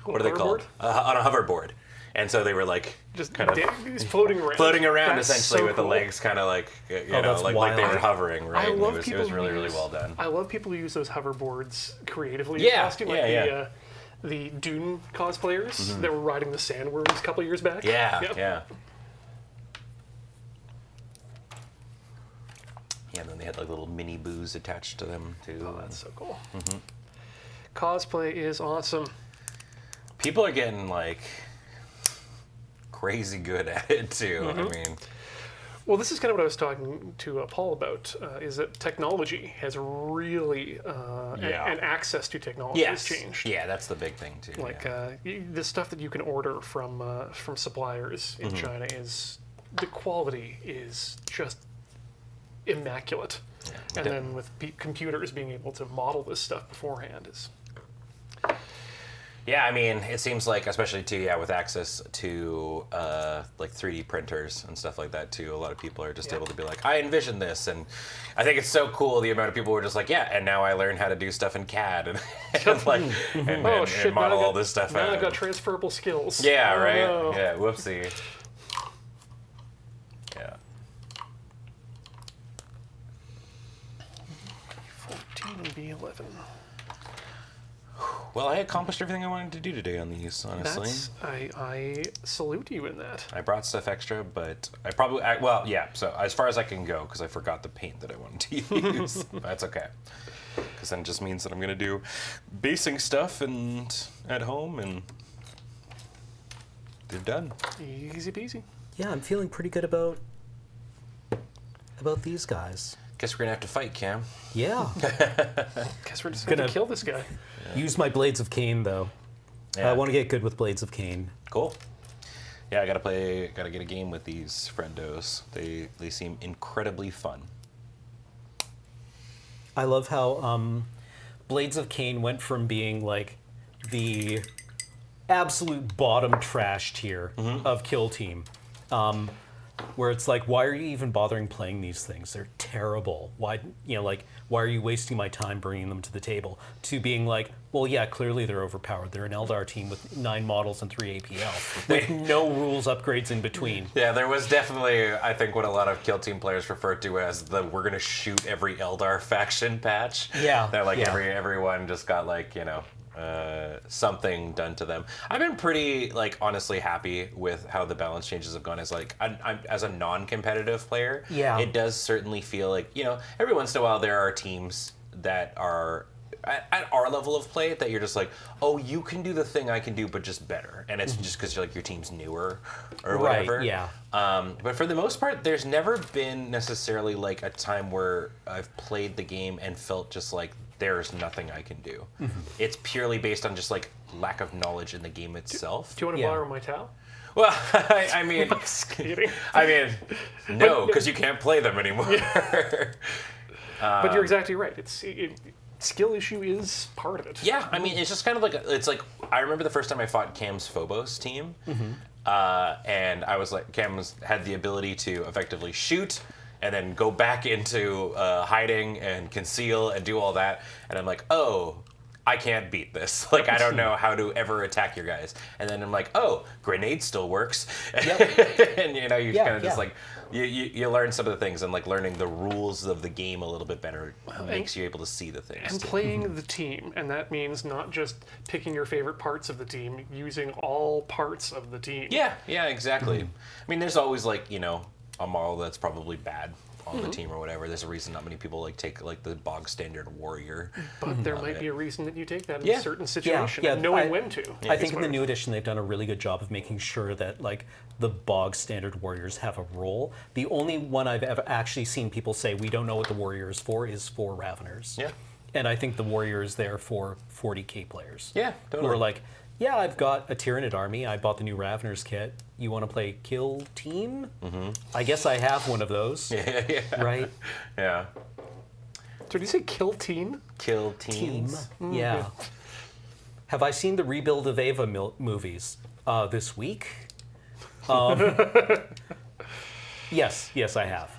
what are they called? On a hoverboard. And so they were like Just kind of he's floating around. floating around That's essentially so with the cool. legs kind of like you know that's like they wild. were hovering, right? I And love it people was who really use- well done. I love people who use those hoverboards creatively Yeah, in costume, like yeah. the Dune cosplayers that were riding the sandworms a couple years back. Yeah, Yep. yeah. Yeah, and then they had like little mini boos attached to them too. Oh, that's so cool. Cosplay is awesome. People are getting like crazy good at it too. I mean, Well, this is kind of what I was talking to Paul about, is that technology has really, and access to technology has changed. Yeah, that's the big thing too. Like yeah. the stuff that you can order from suppliers in China the quality is just immaculate. And then with computers being able to model this stuff beforehand is. Yeah, I mean, it seems like, especially too, with access to like 3D printers and stuff like that too, a lot of people are just able to be like, I envisioned this, and I think it's so cool the amount of people who are just like, yeah, and now I learned how to do stuff in CAD and, and model all this stuff now out. I've got transferable skills. Yeah, Oh, right. no. Yeah, whoopsie. Yeah. 14 and B11. Well, I accomplished everything I wanted to do today on these, honestly. That's I salute you in that. I brought stuff extra, but so as far as I can go, because I forgot the paint that I wanted to use. That's okay. Because then it just means that I'm going to do basing stuff and at home, and they're done. Easy peasy. Yeah, I'm feeling pretty good about about these guys. Guess we're gonna have to fight, Cam. Yeah. Guess we're just gonna Gonna- kill this guy. Use my Blades of Cain, though. Yeah. I want to get good with Blades of Cain. Cool. Yeah, gotta get a game with these friendos. They seem incredibly fun. I love how Blades of Cain went from being like the absolute bottom trash tier of Kill Team, where it's like, why are you even bothering playing these things? They're terrible. Why, why are you wasting my time bringing them to the table? To being like, well, yeah, clearly they're overpowered. They're an Eldar team with 9 models and 3 APL with no rules upgrades in between. Yeah, there was definitely, I think, what a lot of Kill Team players referred to as the "we're gonna shoot every Eldar faction" patch. Yeah, that like yeah. everyone just got like something done to them. I've been pretty honestly happy with how the balance changes have gone. As I'm as a non-competitive player, Yeah. it does certainly feel like every once in a while there are teams that are at our level of play that you're just like, oh, you can do the thing I can do, but just better, and it's just because your team's newer or Right, whatever. yeah. But for the most part, there's never been necessarily like a time where I've played the game and felt just like there's nothing I can do. It's purely based on just like lack of knowledge in the game itself. Do you want to Yeah. borrow my towel? Well, I mean, Just kidding. no, because you can't play them anymore. But you're exactly right. Skill issue is part of it. Yeah, I mean, it's just kind of like it's like I remember the first time I fought Cam's Phobos team, and I was like, had the ability to effectively shoot and then go back into hiding and conceal and do all that, and I'm like, oh, I can't beat this. Like, I don't know how to ever attack your guys. And then I'm like, oh, grenade still works. Yep. And you Yeah, kind of just yeah. like you learn some of the things, and like learning the rules of the game a little bit better makes you able to see the things. And playing the team, and that means not just picking your favorite parts of the team, using all parts of the team. Yeah, exactly. I mean, there's always like a model that's probably bad on the team or whatever. There's a reason not many people take like the bog standard warrior. But there might be a reason that you take that in Yeah. a certain situation, yeah, and knowing I- when to. I think in the new edition they've done a really good job of making sure that like the bog standard warriors have a role. The only one I've ever actually seen people say we don't know what the warrior is for Raveners. Yeah. And I think the warrior is there for 40k players. Yeah, Who totally. are like, yeah, I've got a Tyranid army. I bought the new Raveners kit. You want to play Kill Team? I guess I have one of those. yeah. Right? Yeah. So did you say kill teen? Kill Team. teams. Yeah. Have I seen the Rebuild of Ava movies this week? Yes, I have.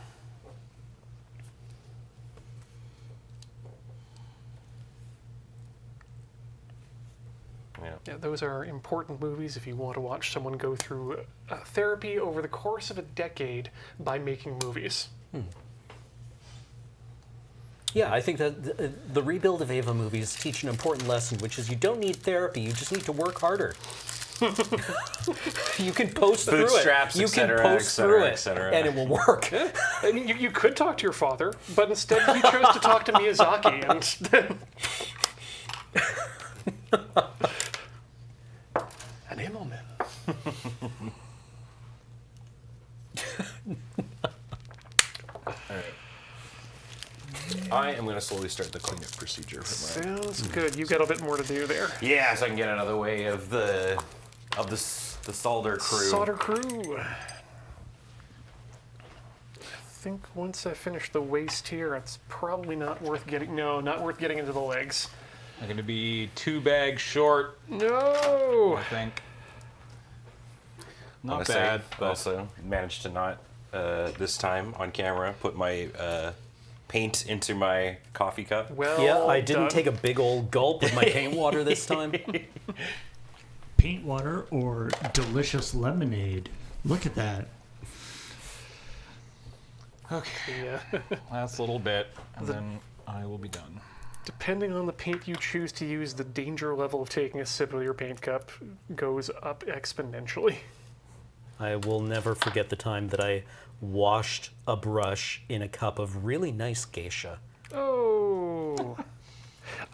Yeah, those are important movies if you want to watch someone go through therapy over the course of a decade by making movies. Yeah, I think that the Rebuild of Ava movies teach an important lesson, which is you don't need therapy, you just need to work harder. You can post through it. Bootstraps, You et can cetera, post et cetera, through et it, cetera. and it will work. I mean, you could talk to your father, but instead you chose to talk to Miyazaki, and an Immelman. I am going to slowly start the cleanup procedure for my. Sounds good. You got a bit more to do there. Yeah, so I can get out of the way of the solder crew. Solder crew. I think once I finish the waist here, it's probably not worth getting. No, not worth getting into the legs. I'm going to be 2 bags short, No. I think. Not Honestly, bad, but also managed to not this time on camera put my paint into my coffee cup. Well, Yeah, I didn't done. take a big old gulp of my paint water this time. Paint water or delicious lemonade. Look at that. okay, Yeah. last little bit, and then I will be done. Depending on the paint you choose to use, the danger level of taking a sip of your paint cup goes up exponentially. I will never forget the time that I washed a brush in a cup of really nice geisha. Oh.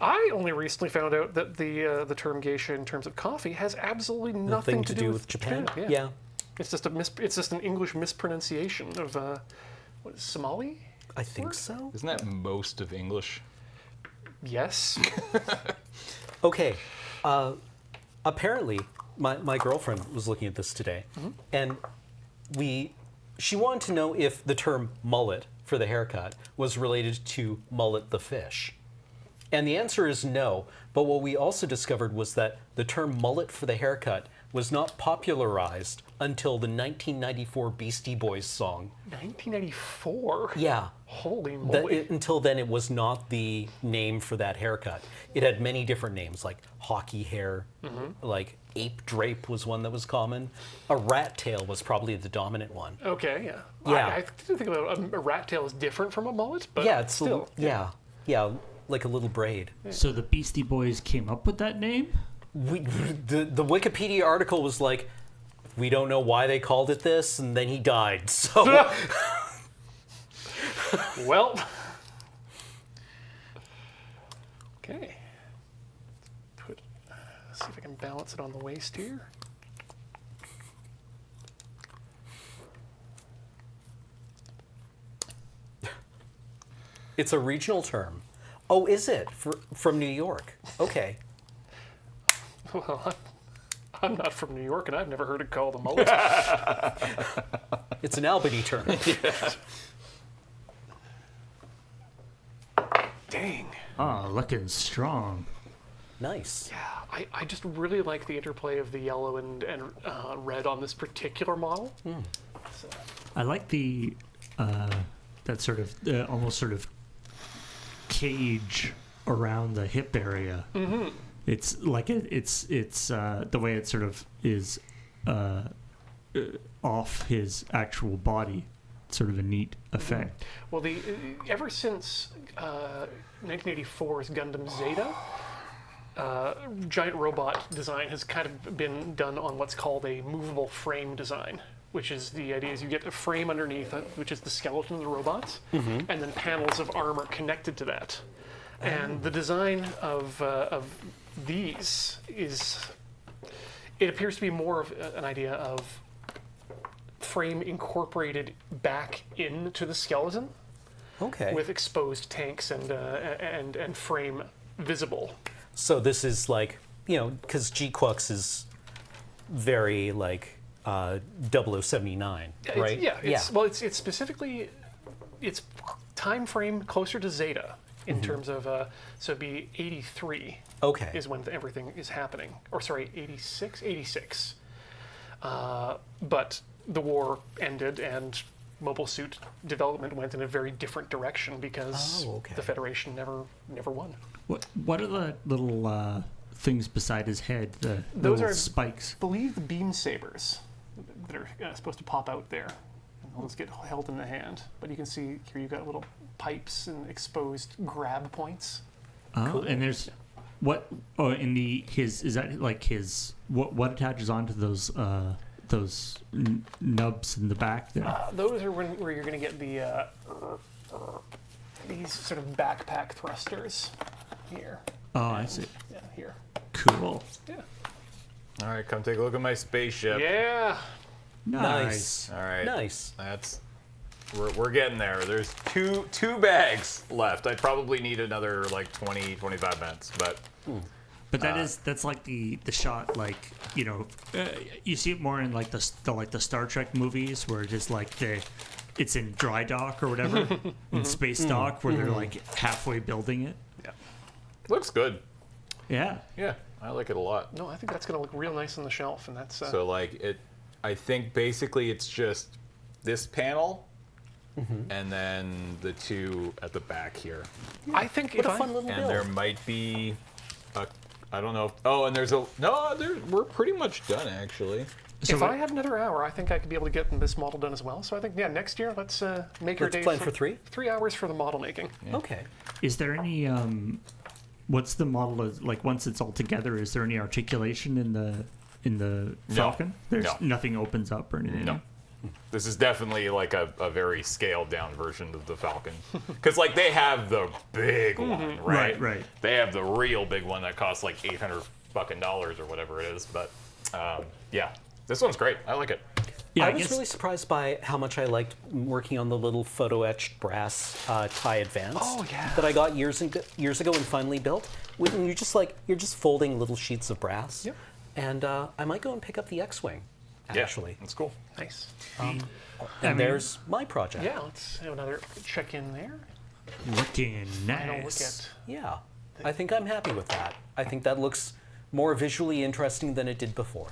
I only recently found out that the term geisha in terms of coffee has absolutely nothing to do with Japan. Yeah. Yeah. It's just an English mispronunciation of what is Somali? I think so. Isn't that most of English? Yes. Okay. Apparently, my girlfriend was looking at this today, and she wanted to know if the term mullet for the haircut was related to mullet the fish. And the answer is no. But what we also discovered was that the term mullet for the haircut was not popularized until the 1994 Beastie Boys song. 1994? Yeah. Holy moly. Until then, it was not the name for that haircut. It had many different names, like hockey hair, like ape drape was one that was common. A rat tail was probably the dominant one. Okay, yeah. Yeah. I didn't think about a rat tail is different from a mullet, but Yeah, it's still. yeah, like a little braid. So the Beastie Boys came up with that name? The Wikipedia article was like, we don't know why they called it this, and then he died. So Well. Okay. Let's see if I can balance it on the waist here. it's a regional term. Oh, is it? From New York? Okay. Well, I'm not from New York, and I've never heard it called a mullet. It's an Albany term. Dang. Oh, looking strong. Nice. Yeah, I just really like the interplay of the yellow and red on this particular model. I like the that sort of almost sort of cage around the hip area. Mm-hmm. It's like it's the way it sort of is off his actual body. Sort of a neat effect. Well, ever since 1984's Gundam Zeta, giant robot design has kind of been done on what's called a movable frame design, which is the idea is you get a frame underneath it, which is the skeleton of the robots, and then panels of armor connected to that. And the design of these it appears to be more of an idea of frame incorporated back into the skeleton, Okay. with exposed tanks and frame visible. So this is like, because G-Quux is very like 0079, right? Well, it's specifically it's time frame closer to Zeta in terms of so it'd be 83 Okay. is when everything is happening, or sorry, 86. But the war ended and mobile suit development went in a very different direction because the Federation never won. What are the little things beside his head? The Those little are spikes. I believe the beam sabers that are supposed to pop out there. And those get held in the hand. But you can see here you've got little pipes and exposed grab points. Oh, and there's what? Oh, in his is that like his what attaches onto those nubs in the back there? Those are where you're going to get the these sort of backpack thrusters here. Oh, I see. Yeah, here. Cool. Yeah. All right, come take a look at my spaceship. Yeah. Nice. All right. Nice. We're getting there. There's two bags left. I'd probably need another like 20, 25 minutes, but But that's like the shot, like you see it more in like the Star Trek movies where it is like it's in dry dock or whatever in space dock where they're like halfway building it. yeah. Looks good. Yeah. Yeah, I like it a lot. No, I think that's going to look real nice on the shelf, and that's So like I think basically it's just this panel and then the two at the back here. I think What if a fun little And build. there might be I don't know. And there's we're pretty much done actually. So if I had another hour, I think I could be able to get this model done as well. So I think, next year, let's make our Let's day. plan for 3? 3 hours for the model making. Okay. is there any what's the model like once it's all together? Is there any articulation in the Falcon? There's No. nothing opens up or anything. No. This is definitely like a very scaled down version of the Falcon. Because like they have the big one, right? Right. They have the real big one that costs like $800 or whatever it is. But yeah, this one's great. I like it. Yeah, I I was guess- really surprised by how much I liked working on the little photo etched brass tie advance that I got years ago and finally built. When you're just folding little sheets of brass. Yep. And I might go and pick up the X-wing. Actually, That's cool. Nice. and there's my project. Yeah, let's have another check in there. Looking Final look nice. at. Yeah, I think I'm happy with that. I think that looks more visually interesting than it did before.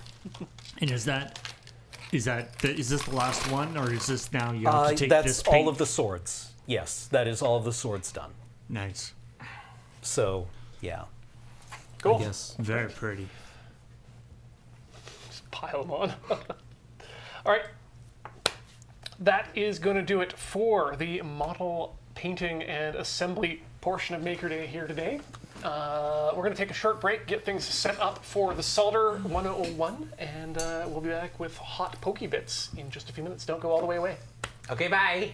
And is this the last one, or is this now you have to take That's this paint? all of the swords. Yes, that is all of the swords done. Nice. So, yeah. Cool. Yes. Very pretty. Just pile them on. All right. That is going to do it for the model painting and assembly portion of Maker Day here today. We're going to take a short break, get things set up for the Solder 101, and we'll be back with hot pokey bits in just a few minutes. Don't go all the way away. Okay, bye.